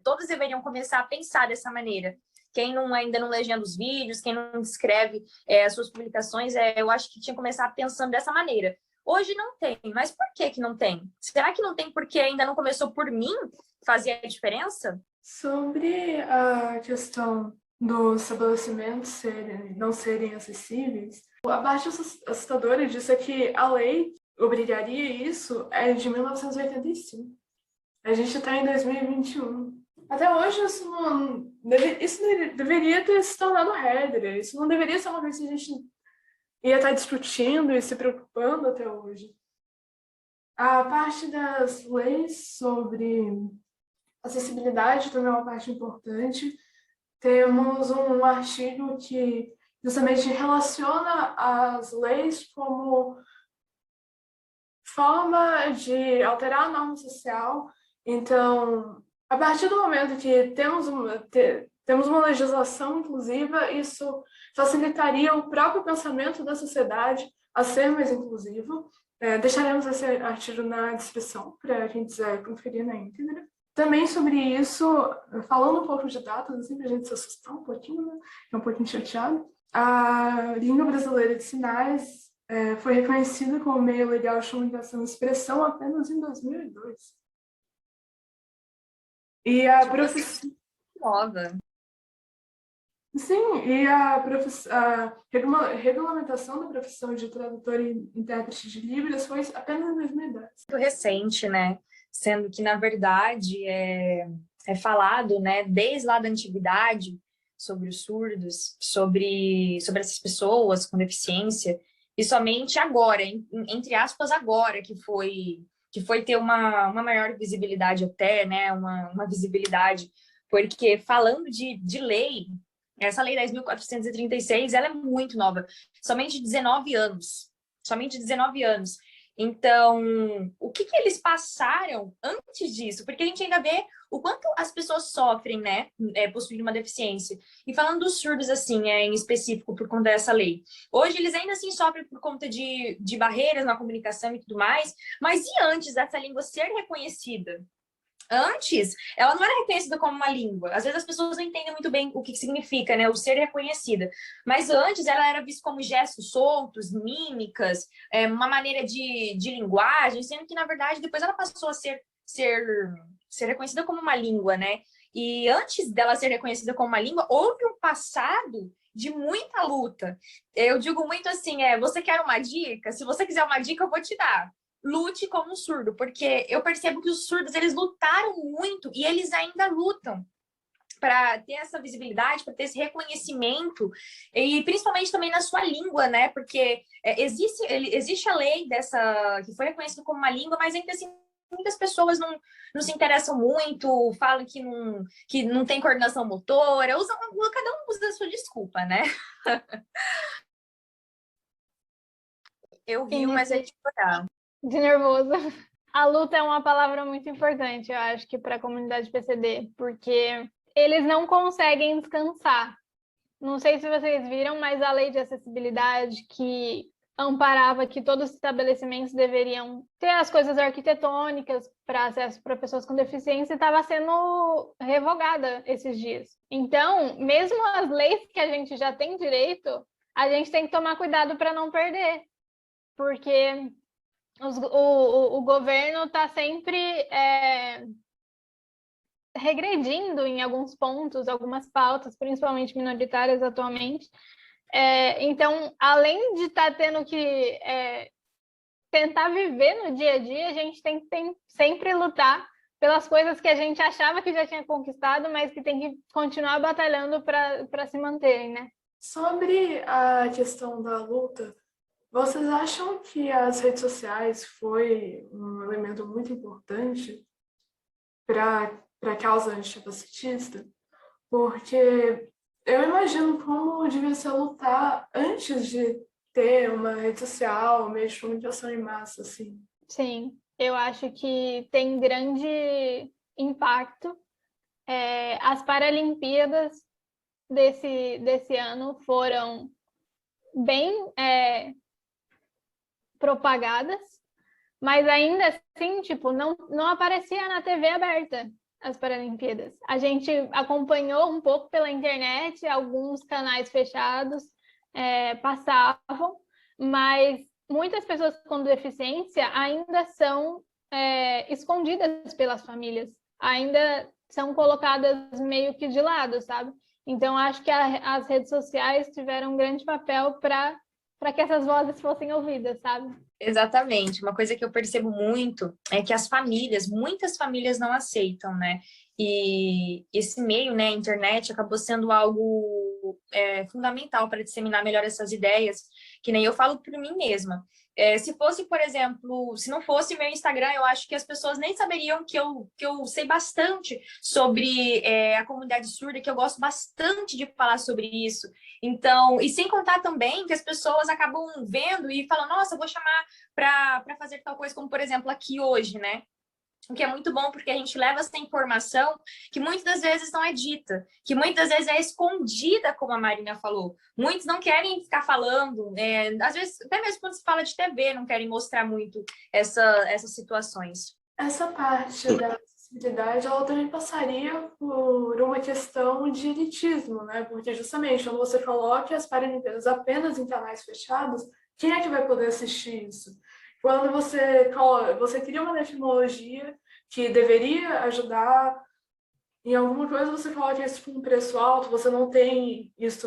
todos deveriam começar a pensar dessa maneira. Quem ainda não legenda os vídeos, quem não escreve as suas publicações, eu acho que tinha que começar pensando dessa maneira. Hoje não tem, mas por que não tem? Será que não tem porque ainda não começou por mim fazer a diferença? Sobre a questão dos estabelecimentos não serem acessíveis, a parte assustadora disso é que a lei obrigaria isso de 1985. A gente está em 2021. Até hoje isso deveria ter se tornado regra. Isso não deveria ser uma coisa que a gente ia estar discutindo e se preocupando até hoje. A parte das leis sobre acessibilidade também é uma parte importante. Temos um artigo que justamente relaciona as leis como forma de alterar a norma social. Então, a partir do momento que temos uma legislação inclusiva, isso facilitaria o próprio pensamento da sociedade a ser mais inclusivo. Deixaremos esse artigo na descrição para quem quiser conferir na íntegra. Também sobre isso, falando um pouco de dados, assim, para a gente se assustar um pouquinho, né? É um pouquinho chateado. A língua brasileira de sinais foi reconhecida como meio legal de comunicação e expressão apenas em 2002. E a profissão... Nova. Sim, e a regulamentação da profissão de tradutor e intérprete de Libras foi apenas em 2010. Muito recente, né? Sendo que, na verdade, é falado, né, desde lá da antiguidade, sobre os surdos, sobre essas pessoas com deficiência, e somente agora, entre aspas, agora, que foi ter uma maior visibilidade até, né, uma visibilidade, porque falando de lei, essa lei 10.436, ela é muito nova, somente 19 anos, somente 19 anos. Então, o que eles passaram antes disso? Porque a gente ainda vê o quanto as pessoas sofrem, né, possuindo uma deficiência. E falando dos surdos, assim, em específico, por conta dessa lei. Hoje, eles ainda assim sofrem por conta de barreiras na comunicação e tudo mais, mas e antes dessa língua ser reconhecida? Antes, ela não era reconhecida como uma língua. Às vezes as pessoas não entendem muito bem o que significa, né, o ser reconhecida. Mas antes ela era vista como gestos soltos, mímicas, uma maneira de linguagem, sendo que, na verdade, depois ela passou a ser reconhecida como uma língua, né? E antes dela ser reconhecida como uma língua, houve um passado de muita luta. Eu digo muito assim, você quer uma dica? Se você quiser uma dica, eu vou te dar. Lute como um surdo, porque eu percebo que os surdos, eles lutaram muito e eles ainda lutam para ter essa visibilidade, para ter esse reconhecimento, e principalmente também na sua língua, né? Porque existe a lei que foi reconhecida como uma língua, mas ainda assim muitas pessoas não se interessam muito, falam que não tem coordenação motora, cada um usa a sua desculpa, né? Eu rio, mas é de chorar. De nervoso. A luta é uma palavra muito importante, eu acho que para a comunidade PCD, porque eles não conseguem descansar. Não sei se vocês viram, mas a lei de acessibilidade que amparava que todos os estabelecimentos deveriam ter as coisas arquitetônicas para acesso para pessoas com deficiência estava sendo revogada esses dias. Então, mesmo as leis que a gente já tem direito, a gente tem que tomar cuidado para não perder. porque o governo está sempre regredindo em alguns pontos, algumas pautas, principalmente minoritárias atualmente. Então, além de estar tendo que tentar viver no dia a dia, a gente tem que sempre lutar pelas coisas que a gente achava que já tinha conquistado, mas que tem que continuar batalhando para se manterem, né? Sobre a questão da luta, vocês acham que as redes sociais foi um elemento muito importante para a causa anticapacitista? Porque eu imagino como devia ser lutar antes de ter uma rede social, meio de comunicação em massa, assim. Sim, eu acho que tem grande impacto. As Paralimpíadas desse ano foram bem propagadas, mas ainda assim, tipo, não aparecia na TV aberta as Paralimpíadas. A gente acompanhou um pouco pela internet, alguns canais fechados passavam, mas muitas pessoas com deficiência ainda são escondidas pelas famílias, ainda são colocadas meio que de lado, sabe? Então, acho que as redes sociais tiveram um grande papel para que essas vozes fossem ouvidas, sabe? Exatamente. Uma coisa que eu percebo muito é que muitas famílias não aceitam, né? E esse meio, né, a internet, acabou sendo algo fundamental para disseminar melhor essas ideias, que nem eu falo por mim mesma. Se fosse, por exemplo, se não fosse meu Instagram, eu acho que as pessoas nem saberiam que eu sei bastante sobre a comunidade surda, que eu gosto bastante de falar sobre isso. Então, e sem contar também que as pessoas acabam vendo e falam, nossa, eu vou chamar para fazer tal coisa, como, por exemplo, aqui hoje, né? O que é muito bom, porque a gente leva essa informação que muitas das vezes não é dita, que muitas vezes é escondida, como a Marina falou. Muitos não querem ficar falando, às vezes, até mesmo quando se fala de TV, não querem mostrar muito essas situações. Essa parte da acessibilidade, ela também passaria por uma questão de elitismo, né? Porque justamente quando você coloca as Paralimpíadas apenas em canais fechados, quem é que vai poder assistir isso? Quando você cria uma tecnologia que deveria ajudar em alguma coisa, você coloca isso com um preço alto, você não tem isso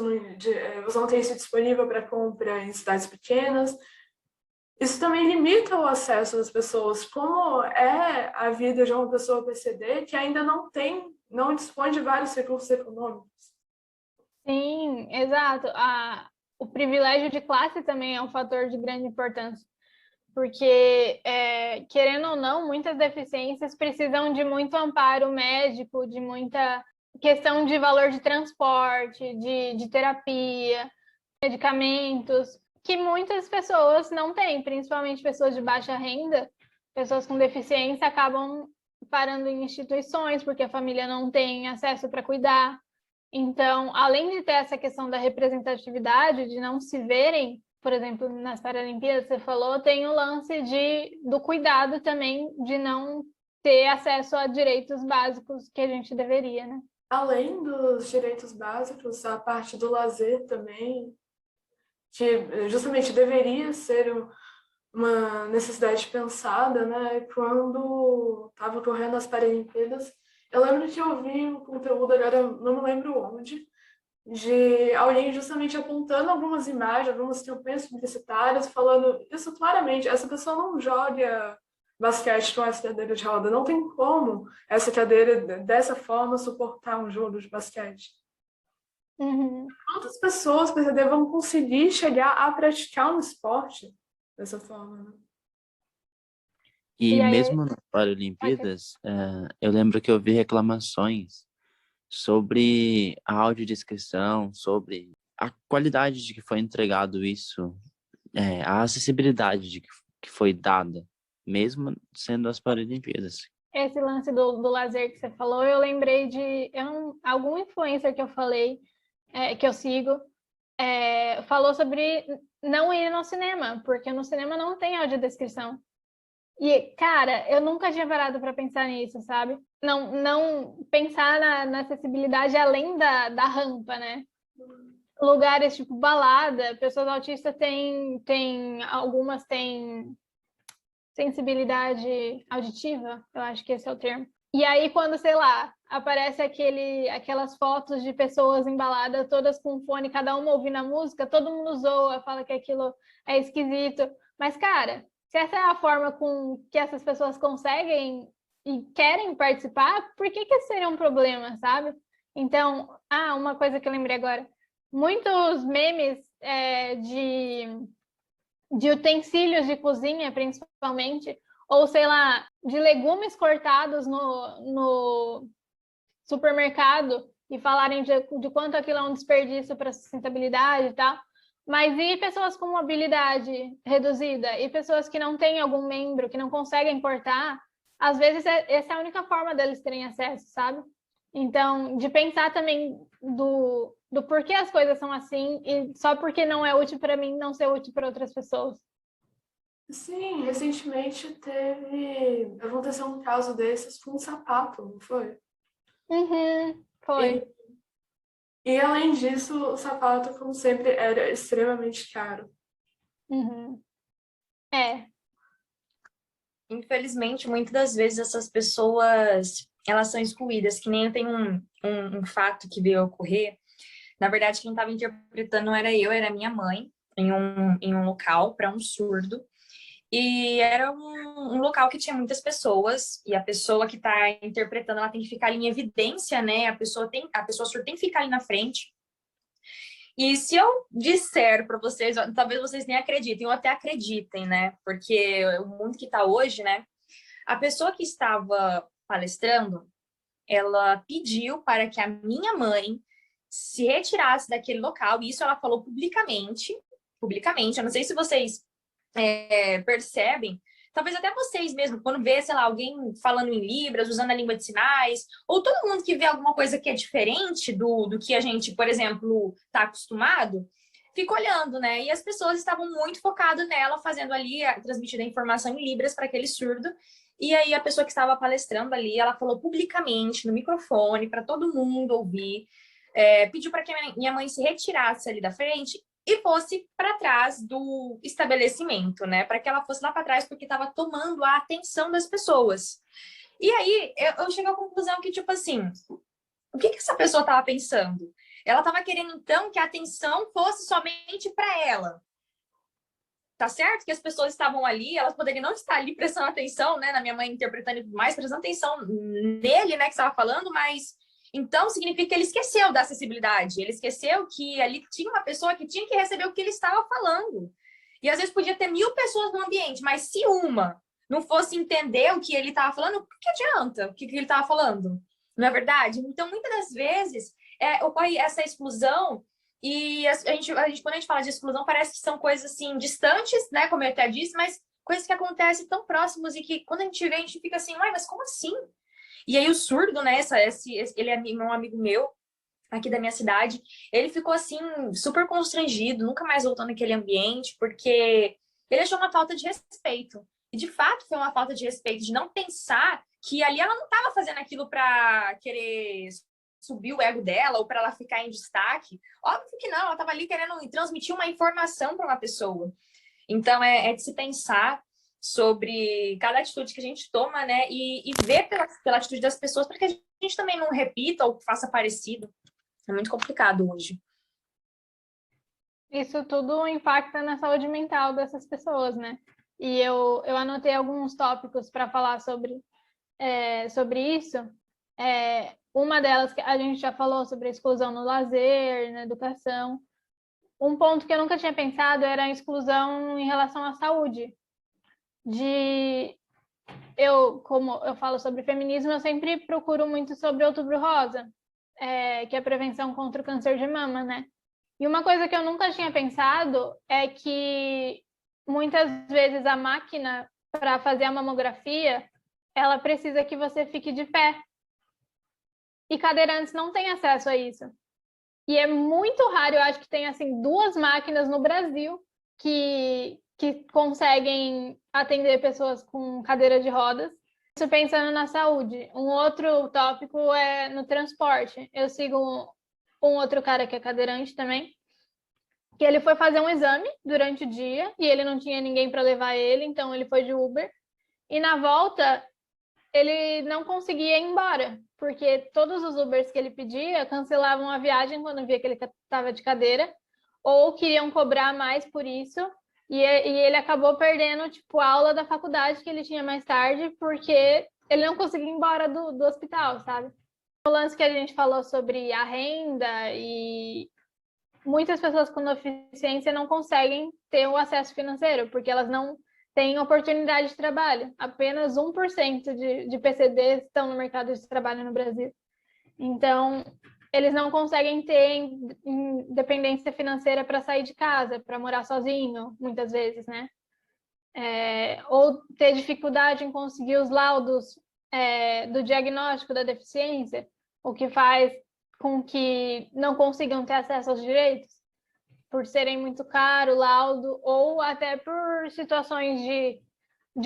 disponível para compra em cidades pequenas. Isso também limita o acesso das pessoas, como é a vida de uma pessoa PCD que ainda não dispõe de vários recursos econômicos. Sim, exato. O privilégio de classe também é um fator de grande importância, porque, querendo ou não, muitas deficiências precisam de muito amparo médico, de muita questão de valor de transporte, de terapia, medicamentos, que muitas pessoas não têm, principalmente pessoas de baixa renda, pessoas com deficiência acabam parando em instituições porque a família não tem acesso para cuidar. Então, além de ter essa questão da representatividade, de não se verem, por exemplo, nas Paralimpíadas, você falou, tem o lance do cuidado também, de não ter acesso a direitos básicos que a gente deveria, né? Além dos direitos básicos, a parte do lazer também, que justamente deveria ser uma necessidade pensada, né? Quando estava ocorrendo as Paralimpíadas, eu lembro que eu vi um conteúdo, agora não me lembro onde, de alguém justamente apontando algumas imagens, algumas campanhas publicitárias, falando isso claramente, essa pessoa não joga basquete com essa cadeira de roda, não tem como essa cadeira, dessa forma, suportar um jogo de basquete. Uhum. Quantas pessoas vão conseguir chegar a praticar um esporte dessa forma, né? E E aí, mesmo nas Paralimpíadas, eu lembro que eu vi reclamações sobre a audiodescrição, sobre a qualidade de que foi entregado isso, a acessibilidade de que foi dada, mesmo sendo as Paralimpíadas. esse lance do lazer que você falou, eu lembrei de algum influencer que eu falei, que eu sigo, falou sobre não ir no cinema, porque no cinema não tem audiodescrição. E, cara, eu nunca tinha parado para pensar nisso, sabe? Não pensar na acessibilidade além da rampa, né? lugares tipo balada, pessoas autistas algumas têm sensibilidade auditiva, eu acho que esse é o termo. E aí, quando, sei lá, aparece aquelas fotos de pessoas embaladas, todas com fone, cada uma ouvindo a música, todo mundo zoa, fala que aquilo é esquisito. Mas, cara, se essa é a forma com que essas pessoas conseguem e querem participar, por que seria um problema, sabe? Então, uma coisa que eu lembrei agora. Muitos memes de utensílios de cozinha, principalmente, ou, sei lá, de legumes cortados no supermercado e falarem de quanto aquilo é um desperdício para a sustentabilidade e tal. Mas e pessoas com mobilidade reduzida? E pessoas que não têm algum membro, que não conseguem cortar? Às vezes, essa é a única forma deles terem acesso, sabe? Então, de pensar também do porquê as coisas são assim e só porque não é útil para mim, não ser útil para outras pessoas. Sim, recentemente aconteceu um caso desses com um sapato, não foi? Foi. E além disso, o sapato, como sempre, era extremamente caro. É. Infelizmente, muitas das vezes essas pessoas, elas são excluídas, que nem eu tenho um fato que veio a ocorrer. Na verdade, quem estava interpretando não era eu, era minha mãe, em um local para um surdo. E era um local que tinha muitas pessoas, e a pessoa que está interpretando, ela tem que ficar ali em evidência, né? A pessoa surda tem que ficar ali na frente. E se eu disser para vocês, talvez vocês nem acreditem, ou até acreditem, né? Porque o mundo que está hoje, né? A pessoa que estava palestrando, ela pediu para que a minha mãe se retirasse daquele local, e isso ela falou publicamente. Eu não sei se vocês percebem, talvez até vocês mesmo, quando vê, sei lá, alguém falando em Libras, usando a língua de sinais, ou todo mundo que vê alguma coisa que é diferente do que a gente, por exemplo, está acostumado, fica olhando, né? E as pessoas estavam muito focadas nela, fazendo ali, transmitindo a informação em Libras para aquele surdo. E aí a pessoa que estava palestrando ali, ela falou publicamente, no microfone, para todo mundo ouvir, pediu para que a minha mãe se retirasse ali da frente e fosse para trás do estabelecimento, né? Para que ela fosse lá para trás, porque estava tomando a atenção das pessoas. E aí eu chego à conclusão que, tipo assim, o que essa pessoa estava pensando? Ela estava querendo, então, que a atenção fosse somente para ela. Tá certo que as pessoas estavam ali, elas poderiam não estar ali prestando atenção, né? Na minha mãe interpretando e tudo mais, prestando atenção nele, né? Que estava falando, mas então significa que ele esqueceu da acessibilidade. Ele esqueceu que ali tinha uma pessoa que tinha que receber o que ele estava falando. E às vezes podia ter 1000 pessoas no ambiente, mas se uma não fosse entender o que ele estava falando, o que adianta o que ele estava falando? Não é verdade? Então, muitas das vezes, ocorre essa exclusão. E quando a gente fala de exclusão, parece que são coisas assim distantes, né? Como eu até disse, mas coisas que acontecem tão próximos e que quando a gente vê, a gente fica assim, uai, mas como assim? E aí o surdo, né? Ele é um amigo meu aqui da minha cidade, ele ficou assim super constrangido, nunca mais voltou naquele ambiente, porque ele achou uma falta de respeito. E de fato foi uma falta de respeito, de não pensar que ali ela não estava fazendo aquilo para querer subir o ego dela ou para ela ficar em destaque. Óbvio que não, ela estava ali querendo transmitir uma informação para uma pessoa. Então, é de se pensar sobre cada atitude que a gente toma, né? E ver pela atitude das pessoas para que a gente também não repita ou faça parecido. É muito complicado hoje. Isso tudo impacta na saúde mental dessas pessoas, né? E eu anotei alguns tópicos para falar sobre isso. Uma delas, que a gente já falou sobre a exclusão no lazer, na educação. Um ponto que eu nunca tinha pensado era a exclusão em relação à saúde. Como eu falo sobre feminismo, eu sempre procuro muito sobre Outubro Rosa, que é a prevenção contra o câncer de mama, né? E uma coisa que eu nunca tinha pensado é que muitas vezes a máquina para fazer a mamografia, ela precisa que você fique de pé. E cadeirantes não têm acesso a isso. E é muito raro, eu acho que tem assim 2 máquinas no Brasil que conseguem atender pessoas com cadeira de rodas. Isso pensando na saúde. Um outro tópico é no transporte. Eu sigo um outro cara que é cadeirante também, que ele foi fazer um exame durante o dia e ele não tinha ninguém para levar ele, então ele foi de Uber. E na volta, ele não conseguia ir embora, porque todos os Ubers que ele pedia cancelavam a viagem quando via que ele estava de cadeira, ou queriam cobrar mais por isso, e ele acabou perdendo, tipo, a aula da faculdade que ele tinha mais tarde, porque ele não conseguia ir embora do hospital, sabe? O lance que a gente falou sobre a renda e muitas pessoas com deficiência não conseguem ter o acesso financeiro, porque elas não têm oportunidade de trabalho. Apenas 1% de PCDs estão no mercado de trabalho no Brasil. Então, eles não conseguem ter independência financeira para sair de casa, para morar sozinho, muitas vezes, né? Ou ter dificuldade em conseguir os laudos do diagnóstico da deficiência, o que faz com que não consigam ter acesso aos direitos, por serem muito caro o laudo, ou até por situações de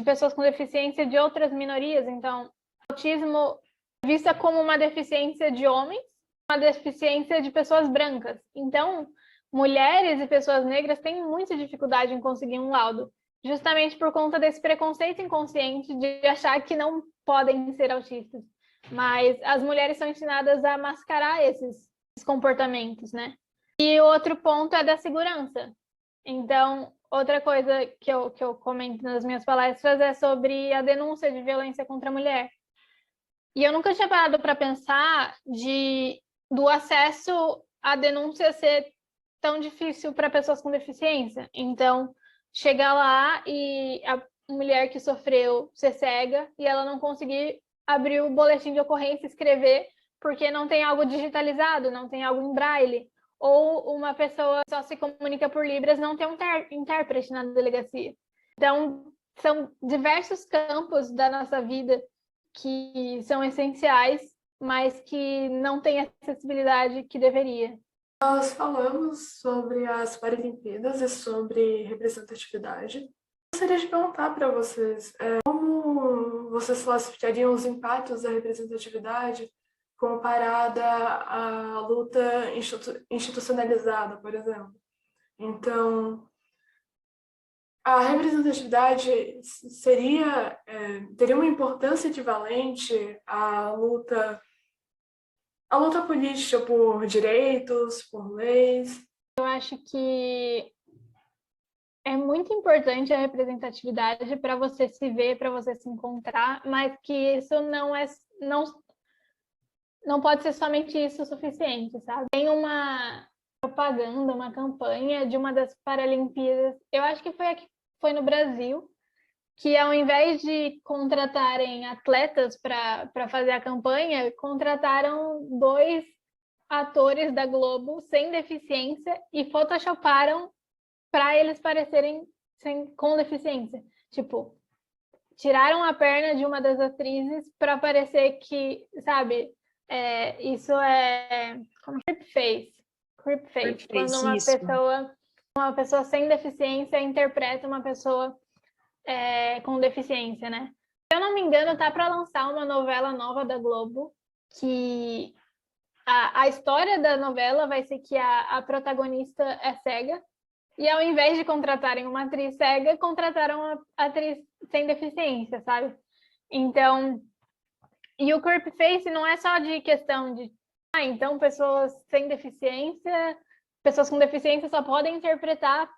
pessoas com deficiência de outras minorias. Então, o autismo é vista como uma deficiência de homens, uma deficiência de pessoas brancas. Então, mulheres e pessoas negras têm muita dificuldade em conseguir um laudo, justamente por conta desse preconceito inconsciente de achar que não podem ser autistas. Mas as mulheres são ensinadas a mascarar esses comportamentos, né? E o outro ponto é da segurança. Então, outra coisa que eu comento nas minhas palestras é sobre a denúncia de violência contra a mulher. E eu nunca tinha parado para pensar do acesso à denúncia ser tão difícil para pessoas com deficiência. Então, chegar lá e a mulher que sofreu ser cega e ela não conseguir abrir o boletim de ocorrência e escrever porque não tem algo digitalizado, não tem algo em braille. Ou uma pessoa só se comunica por Libras, não tem um intérprete na delegacia. Então, são diversos campos da nossa vida que são essenciais, mas que não têm a acessibilidade que deveria. Nós falamos sobre as Paralimpíadas e sobre representatividade. Gostaria de perguntar para vocês como vocês classificariam os impactos da representatividade comparada à luta institucionalizada, por exemplo. Então, a representatividade teria uma importância equivalente à luta política por direitos, por leis? Eu acho que é muito importante a representatividade para você se ver, para você se encontrar, mas que isso não pode ser somente isso o suficiente, sabe? Tem uma propaganda, uma campanha de uma das Paralimpíadas, eu acho que foi no Brasil, que ao invés de contratarem atletas para fazer a campanha, contrataram 2 atores da Globo sem deficiência e photoshoparam para eles parecerem com deficiência. Tipo, tiraram a perna de uma das atrizes para parecer que, sabe, isso é como creepface. Quando uma pessoa sem deficiência interpreta uma pessoa com deficiência, né? Se eu não me engano, tá para lançar uma novela nova da Globo, que a história da novela vai ser que a protagonista é cega, e ao invés de contratarem uma atriz cega, contrataram uma atriz sem deficiência, sabe? Então, e o creepface não é só de questão de então pessoas com deficiência só podem interpretar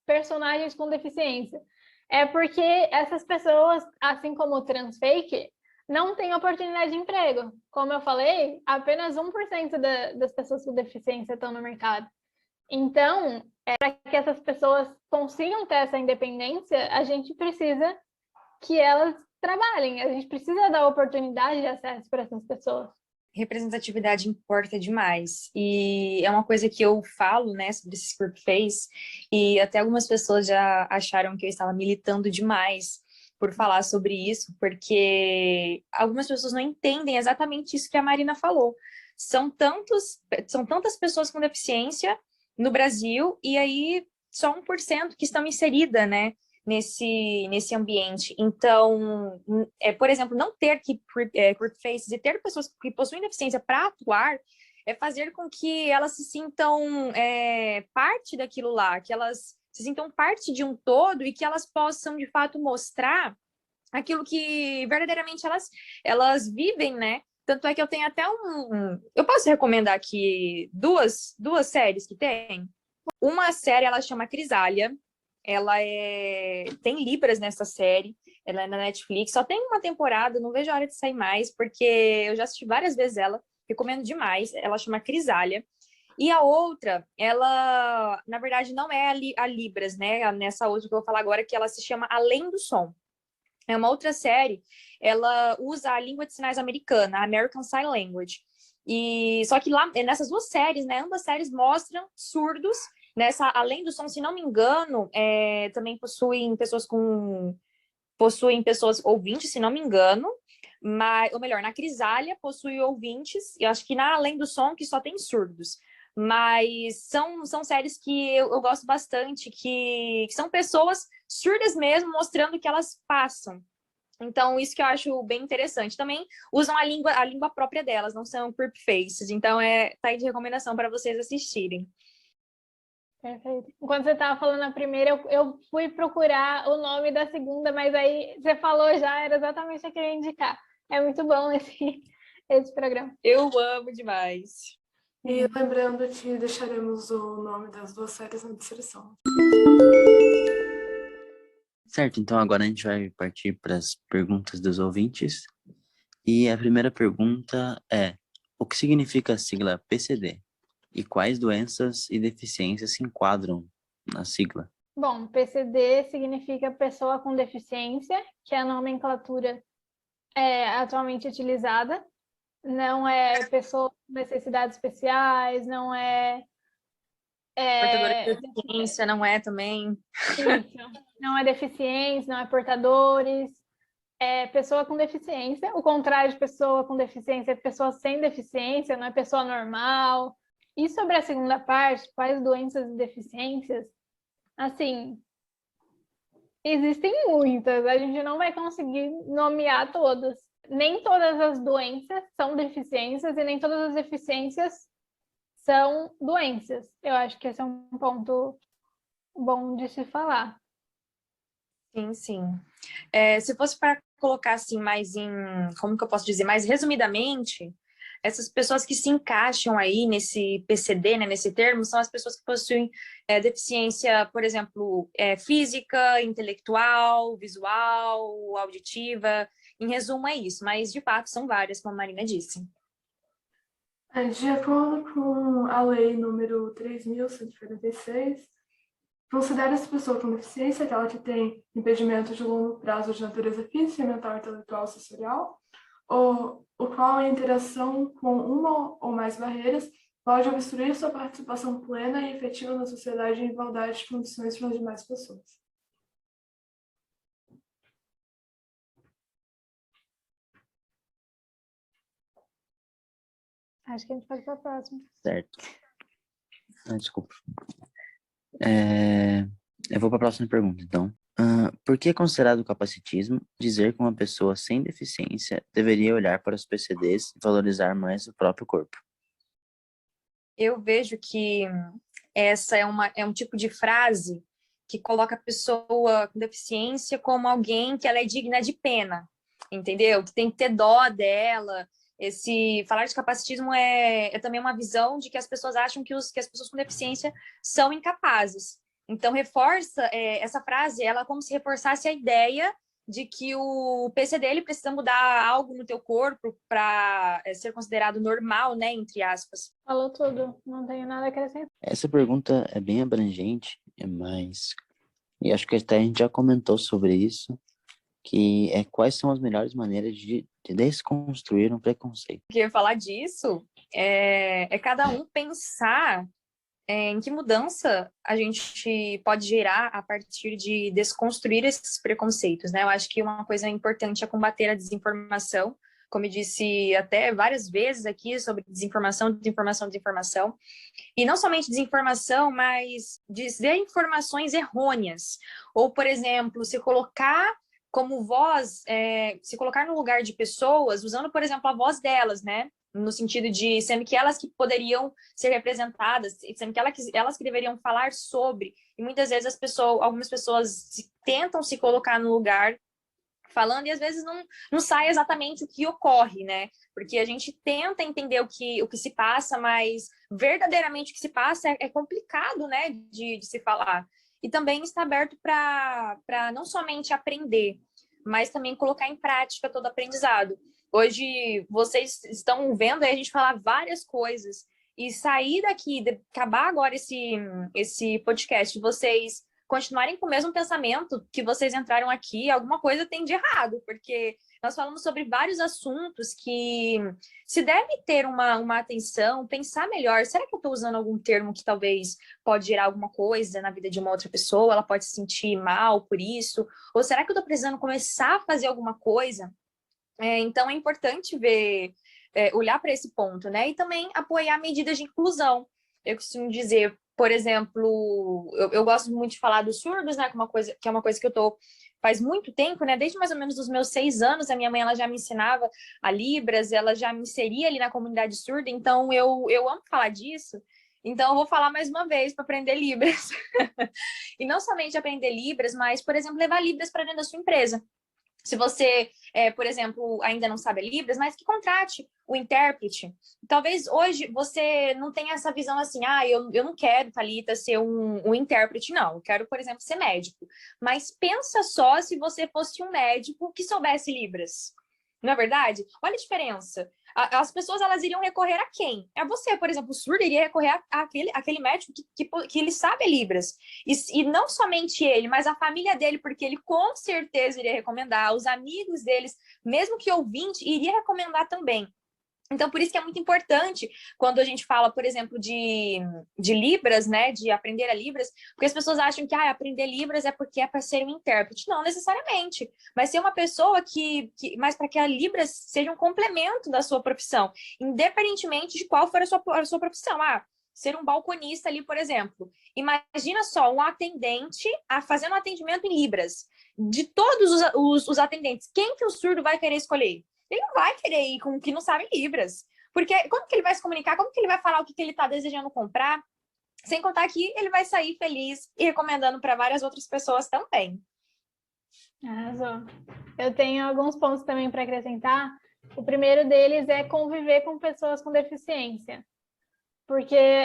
personagens com deficiência. É porque essas pessoas, assim como o transfake, não têm oportunidade de emprego. Como eu falei, apenas 1% das pessoas com deficiência estão no mercado. Então, para que essas pessoas consigam ter essa independência, a gente precisa que elas trabalhem, a gente precisa dar oportunidade de acesso para essas pessoas. Representatividade importa demais, e é uma coisa que eu falo, né, sobre esse creepface, e até algumas pessoas já acharam que eu estava militando demais por falar sobre isso, porque algumas pessoas não entendem exatamente isso que a Marina falou. São tantas pessoas com deficiência no Brasil, e aí só 1% que estão inseridas, né, nesse ambiente. Então, por exemplo, não ter creepfaces e ter pessoas que possuem deficiência para atuar é fazer com que elas se sintam parte daquilo lá, que elas se sintam parte de um todo e que elas possam, de fato, mostrar aquilo que verdadeiramente elas vivem, né? Tanto é que eu tenho até eu posso recomendar aqui duas séries que tem. Uma série, ela chama Crisália. Ela tem Libras nessa série. Ela é na Netflix. Só tem uma temporada, não vejo a hora de sair mais, porque eu já assisti várias vezes ela. Recomendo demais. Ela chama Crisália. E a outra, ela, na verdade, não é a Libras, né? Nessa outra que eu vou falar agora, que ela se chama Além do Som. É uma outra série, ela usa a língua de sinais americana, a American Sign Language. E só que lá, nessas duas séries, né, ambas séries mostram surdos. Nessa Além do Som, se não me engano, também possuem pessoas ouvintes, se não me engano. Ou melhor, na Crisália possui ouvintes, e acho que na Além do Som que só tem surdos. Mas são séries que eu gosto bastante, que são pessoas surdas mesmo, mostrando o que elas passam. Então, isso que eu acho bem interessante. Também usam a língua própria delas, não são perp faces. Então, tá aí de recomendação para vocês assistirem. Perfeito. Enquanto você estava falando a primeira, eu fui procurar o nome da segunda, mas aí você falou já, era exatamente a que eu ia indicar. É muito bom esse programa. Eu amo demais. E lembrando que deixaremos o nome das duas séries na descrição. Certo, então agora a gente vai partir para as perguntas dos ouvintes. E a primeira pergunta é: o que significa a sigla PCD? E quais doenças e deficiências se enquadram na sigla? Bom, PCD significa pessoa com deficiência, que é a nomenclatura atualmente utilizada. Não é pessoa com necessidades especiais, não é... Portadora de deficiência não é também. Isso. Não é deficientes, não é portadores. É pessoa com deficiência. O contrário de pessoa com deficiência é pessoa sem deficiência, não é pessoa normal. E sobre a segunda parte, quais doenças e deficiências? Assim, existem muitas, a gente não vai conseguir nomear todas. Nem todas as doenças são deficiências e nem todas as deficiências são doenças. Eu acho que esse é um ponto bom de se falar. Sim, sim. Se fosse para colocar assim como que eu posso dizer, mais resumidamente, essas pessoas que se encaixam aí nesse PCD, né, nesse termo, são as pessoas que possuem deficiência, por exemplo, física, intelectual, visual, auditiva. Em resumo, é isso, mas de fato são várias, como a Marina disse. De acordo com a lei número 3.146, considera-se pessoa com deficiência aquela que tem impedimento de longo prazo de natureza física, mental, intelectual ou sensorial, ou o qual a interação com uma ou mais barreiras pode obstruir sua participação plena e efetiva na sociedade em igualdade de condições com as demais pessoas. Acho que a gente pode para a próxima. Certo. Desculpa. Eu vou para a próxima pergunta, então. Por que é considerado capacitismo dizer que uma pessoa sem deficiência deveria olhar para os PCDs e valorizar mais o próprio corpo? Eu vejo que essa é um tipo de frase que coloca a pessoa com deficiência como alguém que ela é digna de pena, entendeu? Que tem que ter dó dela. Falar de capacitismo é também uma visão de que as pessoas acham que as pessoas com deficiência são incapazes. Então, reforça essa frase, ela como se reforçasse a ideia de que o PCD ele precisa mudar algo no teu corpo para ser considerado normal, né, entre aspas. Falou tudo, não tenho nada a acrescentar. Essa pergunta é bem abrangente, e acho que até a gente já comentou sobre isso, que quais são as melhores maneiras de desconstruir um preconceito. Porque falar disso é cada um pensar em que mudança a gente pode gerar a partir de desconstruir esses preconceitos, né? Eu acho que uma coisa importante é combater a desinformação, como eu disse até várias vezes aqui sobre desinformação. E não somente desinformação, mas dizer informações errôneas. Ou, por exemplo, se colocar como voz, se colocar no lugar de pessoas, usando, por exemplo, a voz delas, né? no sentido de sendo que elas que poderiam ser representadas, sendo que elas que deveriam falar sobre, e muitas vezes algumas pessoas tentam se colocar no lugar falando, e às vezes não sai exatamente o que ocorre, né? Porque a gente tenta entender o que se passa, mas verdadeiramente o que se passa é complicado, né, de se falar. E também está aberto para não somente aprender, mas também colocar em prática todo aprendizado. Hoje, vocês estão vendo aí a gente falar várias coisas, e sair daqui, acabar agora esse podcast, vocês continuarem com o mesmo pensamento que vocês entraram aqui, alguma coisa tem de errado, porque nós falamos sobre vários assuntos que se deve ter uma atenção, pensar melhor, será que eu estou usando algum termo que talvez pode gerar alguma coisa na vida de uma outra pessoa, ela pode se sentir mal por isso, ou será que eu estou precisando começar a fazer alguma coisa? Então é importante olhar para esse ponto, né? E também apoiar medidas de inclusão. Eu costumo dizer, por exemplo, eu gosto muito de falar dos surdos, né? Que é uma coisa que eu tô faz muito tempo, né? Desde mais ou menos os meus 6 anos, a minha mãe ela já me ensinava a Libras, ela já me inseria ali na comunidade surda, então eu amo falar disso. Então, eu vou falar mais uma vez para aprender Libras. E não somente aprender Libras, mas, por exemplo, levar Libras para dentro da sua empresa. Se você, por exemplo, ainda não sabe Libras, mas que contrate o intérprete. Talvez hoje você não tenha essa visão assim, eu não quero, Thalita, ser um intérprete, não. Eu quero, por exemplo, ser médico. Mas pensa só se você fosse um médico que soubesse Libras. Não é verdade? Olha a diferença. As pessoas, elas iriam recorrer a quem? A você, por exemplo, o surdo iria recorrer àquele médico que ele sabe Libras. E não somente ele, mas a família dele, porque ele com certeza iria recomendar, os amigos deles, mesmo que ouvinte, iria recomendar também. Então, por isso que é muito importante quando a gente fala, por exemplo, de Libras, né, de aprender a Libras, porque as pessoas acham que aprender Libras é porque é para ser um intérprete. Não necessariamente, mas ser uma pessoa mas para que a Libras seja um complemento da sua profissão, independentemente de qual for a sua profissão. Ser um balconista ali, por exemplo. Imagina só, um atendente fazendo um atendimento em Libras. De todos os atendentes, quem que o surdo vai querer escolher? Ele não vai querer ir com o que não sabe Libras. Porque como que ele vai se comunicar? Como que ele vai falar o que ele está desejando comprar? Sem contar que ele vai sair feliz e recomendando para várias outras pessoas também. Arrasou. Eu tenho alguns pontos também para acrescentar. O primeiro deles é conviver com pessoas com deficiência. Porque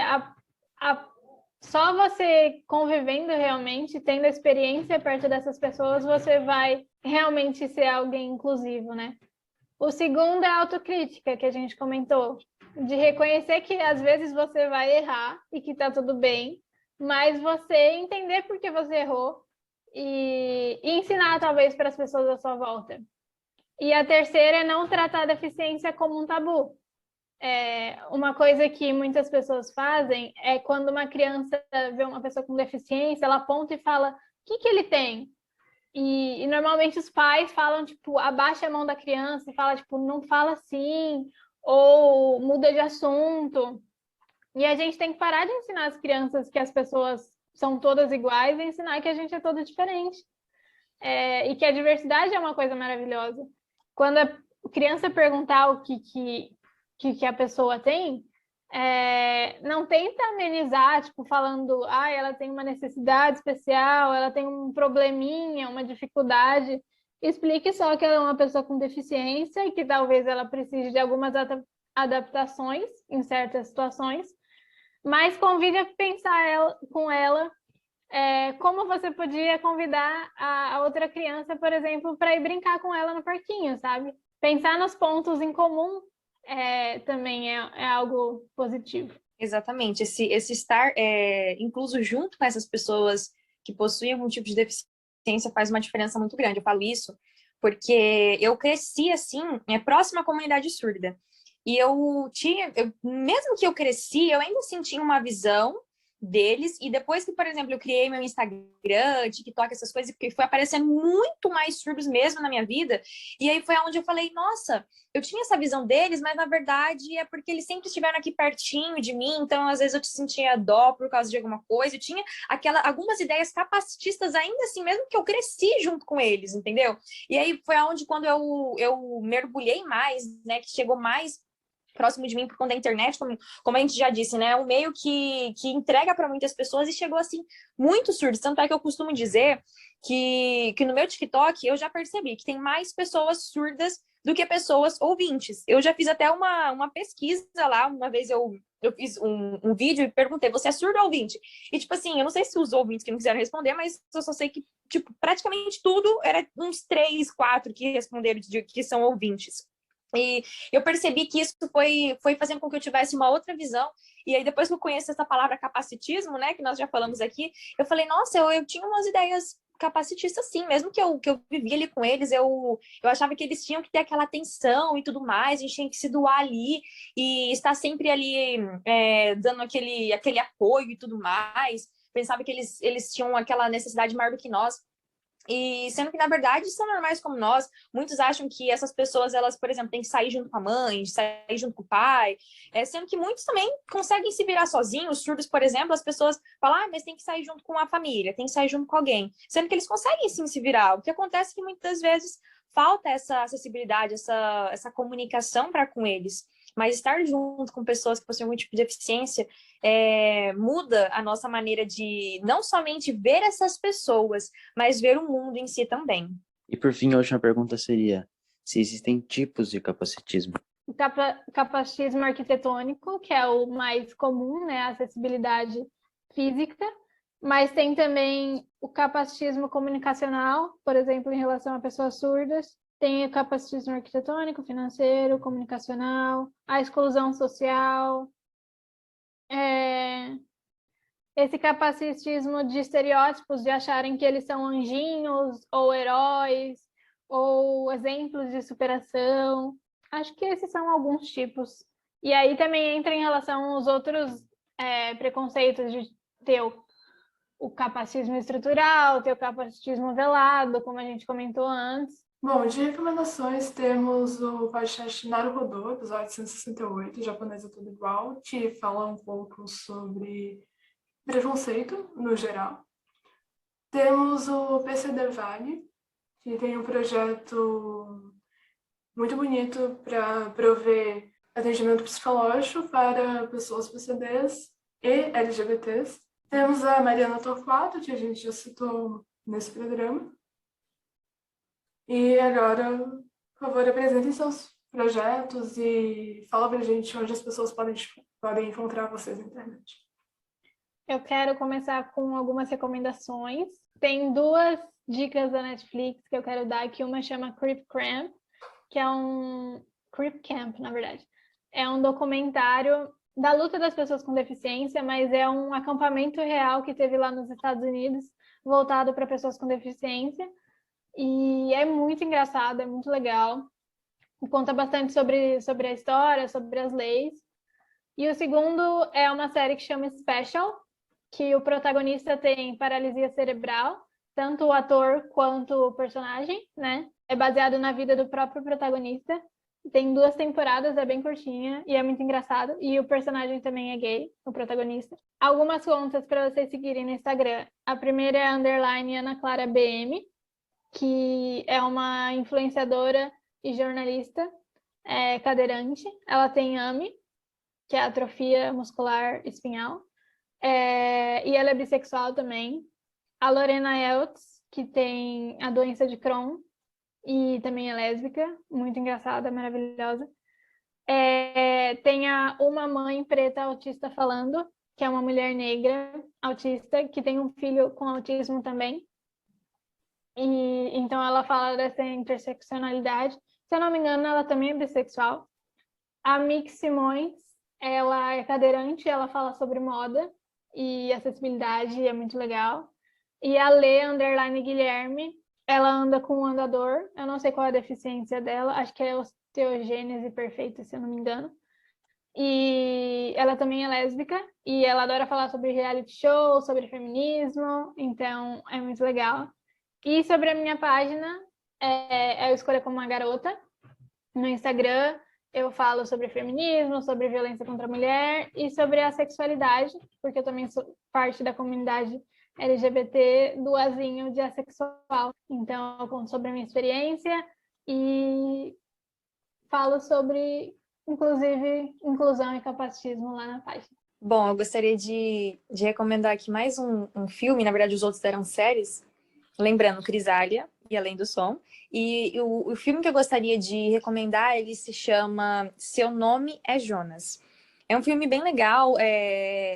só você convivendo realmente, tendo experiência perto dessas pessoas, você vai realmente ser alguém inclusivo, né? O segundo é a autocrítica, que a gente comentou, de reconhecer que às vezes você vai errar e que tá tudo bem, mas você entender por que você errou e ensinar talvez para as pessoas à sua volta. E a terceira é não tratar a deficiência como um tabu. Uma coisa que muitas pessoas fazem é quando uma criança vê uma pessoa com deficiência, ela aponta e fala, o que ele tem? E normalmente os pais falam, tipo, abaixa a mão da criança e fala, tipo, não fala assim, ou muda de assunto. E a gente tem que parar de ensinar as crianças que as pessoas são todas iguais e ensinar que a gente é todo diferente. E que a diversidade é uma coisa maravilhosa. Quando a criança perguntar o que a pessoa tem, não tenta amenizar, tipo, falando, ela tem uma necessidade especial, ela tem um probleminha, uma dificuldade. Explique só que ela é uma pessoa com deficiência e que talvez ela precise de algumas adaptações em certas situações, mas convide a pensar com ela como você podia convidar a outra criança, por exemplo, para ir brincar com ela no parquinho, sabe? Pensar nos pontos em comum também é algo positivo. Exatamente, esse estar incluso junto com essas pessoas que possuem algum tipo de deficiência faz uma diferença muito grande. Eu falo isso porque eu cresci assim, próxima à comunidade surda. E mesmo que eu cresci, eu ainda senti uma visão deles, e depois que, por exemplo, eu criei meu Instagram, TikTok, essas coisas, porque foi aparecendo muito mais surdos mesmo na minha vida, e aí foi onde eu falei, nossa, eu tinha essa visão deles, mas na verdade é porque eles sempre estiveram aqui pertinho de mim, então às vezes eu te sentia dó por causa de alguma coisa, eu tinha algumas ideias capacitistas ainda assim, mesmo que eu cresci junto com eles, entendeu? E aí foi onde quando eu mergulhei mais, né, que chegou mais próximo de mim por conta da internet, como a gente já disse, né? É um meio que entrega para muitas pessoas e chegou, assim, muito surdo. Tanto é que eu costumo dizer que no meu TikTok eu já percebi que tem mais pessoas surdas do que pessoas ouvintes. Eu já fiz até uma pesquisa lá, uma vez eu fiz um vídeo e perguntei, você é surdo ou ouvinte? E, tipo assim, eu não sei se os ouvintes que não quiseram responder, mas eu só sei que, tipo, praticamente tudo era uns 3, 4 que responderam que são ouvintes. E eu percebi que isso foi fazendo com que eu tivesse uma outra visão. E aí, depois que eu conheço essa palavra capacitismo, né, que nós já falamos aqui, eu falei, nossa, eu tinha umas ideias capacitistas, sim. Mesmo que eu vivia ali com eles, eu achava que eles tinham que ter aquela atenção e tudo mais, a gente tinha que se doar ali e estar sempre ali dando aquele apoio e tudo mais. Pensava que eles tinham aquela necessidade maior do que nós. E sendo que, na verdade, são normais como nós. Muitos acham que essas pessoas, elas, por exemplo, têm que sair junto com a mãe, sair junto com o pai, sendo que muitos também conseguem se virar sozinhos. Os surdos, por exemplo, as pessoas falam, mas tem que sair junto com a família, tem que sair junto com alguém. Sendo que eles conseguem sim se virar. O que acontece é que muitas vezes falta essa acessibilidade, essa comunicação para com eles. Mas estar junto com pessoas que possuem algum tipo de deficiência muda a nossa maneira de não somente ver essas pessoas, mas ver o mundo em si também. E por fim, a última pergunta seria se existem tipos de capacitismo. O capacitismo arquitetônico, que é o mais comum, né, a acessibilidade física, mas tem também o capacitismo comunicacional, por exemplo, em relação a pessoas surdas. Tem o capacitismo arquitetônico, financeiro, comunicacional, a exclusão social. Esse capacitismo de estereótipos, de acharem que eles são anjinhos, ou heróis, ou exemplos de superação. Acho que esses são alguns tipos. E aí também entra em relação aos outros preconceitos de ter o capacitismo estrutural, ter o capacitismo velado, como a gente comentou antes. Bom, de recomendações temos o podcast Naruhodô, episódio 168, Japonês é Tudo Igual, que fala um pouco sobre preconceito no geral. Temos o PCD Vale, que tem um projeto muito bonito para prover atendimento psicológico para pessoas PCDs e LGBTs. Temos a Mariana Torquato, que a gente já citou nesse programa. E agora, por favor, apresentem seus projetos e fala pra gente onde as pessoas podem encontrar vocês na internet. Eu quero começar com algumas recomendações. Tem 2 dicas da Netflix que eu quero dar, que uma chama Creep Camp, que é Creep Camp, na verdade. É um documentário da luta das pessoas com deficiência, mas é um acampamento real que teve lá nos Estados Unidos, voltado para pessoas com deficiência. E é muito engraçado, é muito legal. Conta bastante sobre a história, sobre as leis. E o segundo é uma série que chama Special, que o protagonista tem paralisia cerebral, tanto o ator quanto o personagem, né? É baseado na vida do próprio protagonista. Tem 2 temporadas, é bem curtinha e é muito engraçado. E o personagem também é gay, o protagonista. Algumas contas para vocês seguirem no Instagram. A primeira é _AnaClaraBM, que é uma influenciadora e jornalista cadeirante. Ela tem AMI, que é atrofia muscular espinhal, e ela é bissexual também. A Lorena Eltz, que tem a doença de Crohn e também é lésbica, muito engraçada, maravilhosa. Tem Uma Mãe Preta Autista Falando, que é uma mulher negra autista, que tem um filho com autismo também. E então ela fala dessa interseccionalidade. Se eu não me engano, ela também é bissexual. A Mix Simões, ela é cadeirante, ela fala sobre moda e acessibilidade, é muito legal. E a Lê_Guilherme, ela anda com um andador, eu não sei qual é a deficiência dela, acho que é osteogênese perfeita, se eu não me engano. E ela também é lésbica, e ela adora falar sobre reality show, sobre feminismo, então é muito legal. E sobre a minha página, eu Escolha Como uma Garota, no Instagram. Eu falo sobre feminismo, sobre violência contra a mulher e sobre a sexualidade, porque eu também sou parte da comunidade LGBT do Azinho de Assexual. Então, eu conto sobre a minha experiência e falo sobre inclusive inclusão e capacitismo lá na página. Bom, eu gostaria de recomendar aqui mais um filme, na verdade os outros eram séries, lembrando Crisália e Além do Som. E o filme que eu gostaria de recomendar, ele se chama Seu Nome é Jonas. É um filme bem legal,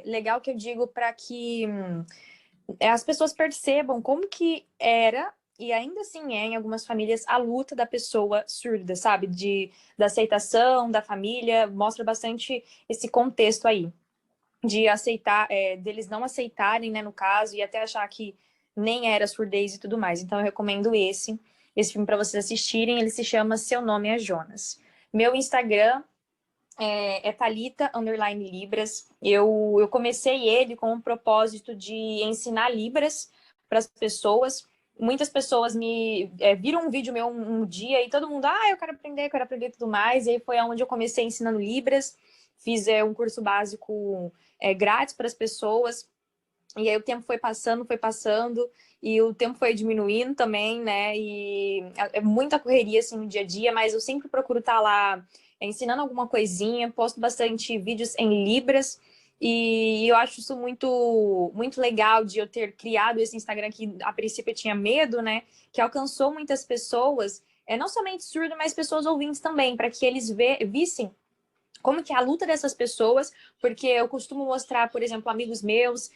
legal que eu digo para que as pessoas percebam como que era, e ainda assim em algumas famílias, a luta da pessoa surda, sabe? Da aceitação, da família, mostra bastante esse contexto aí, de aceitar, deles não aceitarem, né, no caso, e até achar que nem era surdez e tudo mais. Então eu recomendo esse filme para vocês assistirem, ele se chama Seu Nome é Jonas. Meu Instagram é Thalita_Libras. Eu comecei ele com o propósito de ensinar Libras para as pessoas. Muitas pessoas me viram um vídeo meu um dia e todo mundo, eu quero aprender e tudo mais. E aí foi onde eu comecei ensinando Libras. Fiz um curso básico grátis para as pessoas. E aí o tempo foi passando, e o tempo foi diminuindo também, né? E é muita correria, assim, no dia a dia, mas eu sempre procuro estar lá ensinando alguma coisinha, posto bastante vídeos em Libras, e eu acho isso muito, muito legal de eu ter criado esse Instagram que, a princípio, eu tinha medo, né? Que alcançou muitas pessoas, não somente surdo, mas pessoas ouvintes também, para que eles vissem como que é a luta dessas pessoas, porque eu costumo mostrar, por exemplo, amigos meus,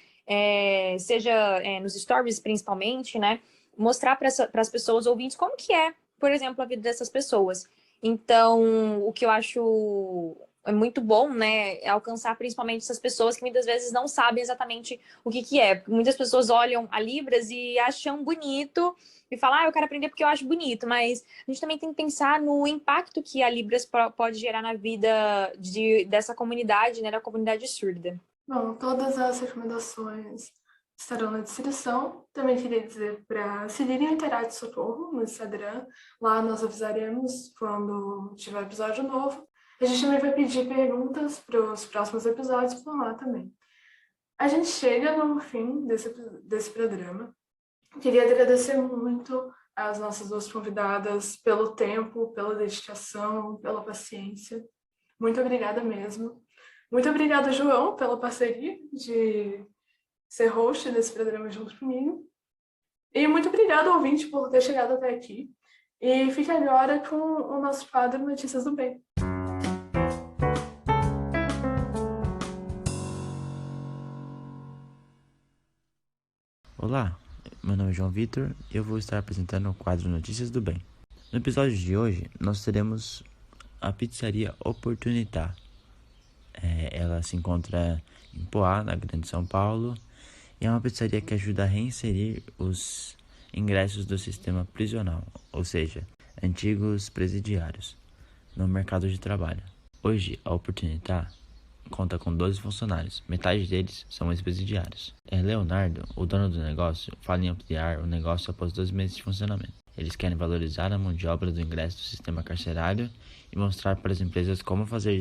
seja nos stories principalmente, né? Mostrar para as pessoas ouvintes como que é, por exemplo, a vida dessas pessoas. Então, o que eu acho é muito bom, né, é alcançar principalmente essas pessoas que muitas vezes não sabem exatamente o que é. Porque muitas pessoas olham a Libras e acham bonito e falam, eu quero aprender porque eu acho bonito, mas a gente também tem que pensar no impacto que a Libras pode gerar na vida dessa comunidade, né, da comunidade surda. Bom, todas as recomendações estarão na descrição. Também queria dizer para seguirem o Interage Socorro no Instagram. Lá nós avisaremos quando tiver episódio novo. A gente também vai pedir perguntas para os próximos episódios por lá também. A gente chega no fim desse programa. Queria agradecer muito às nossas duas convidadas pelo tempo, pela dedicação, pela paciência. Muito obrigada mesmo. Muito obrigada, João, pela parceria de ser host desse programa junto comigo. E muito obrigada, ouvinte, por ter chegado até aqui. E fique agora com o nosso quadro Notícias do Bem. Olá, meu nome é João Vitor e eu vou estar apresentando o quadro Notícias do Bem. No episódio de hoje, nós teremos a pizzaria Oportunità. Ela se encontra em Poá, na Grande São Paulo, e é uma pizzaria que ajuda a reinserir os ingressos do sistema prisional, ou seja, antigos presidiários, no mercado de trabalho. Hoje, a Oportunità conta com 12 funcionários, metade deles são ex-presidiários. Leonardo, o dono do negócio, fala em ampliar o negócio após 2 meses de funcionamento. Eles querem valorizar a mão de obra do ingresso do sistema carcerário e mostrar para as empresas como fazer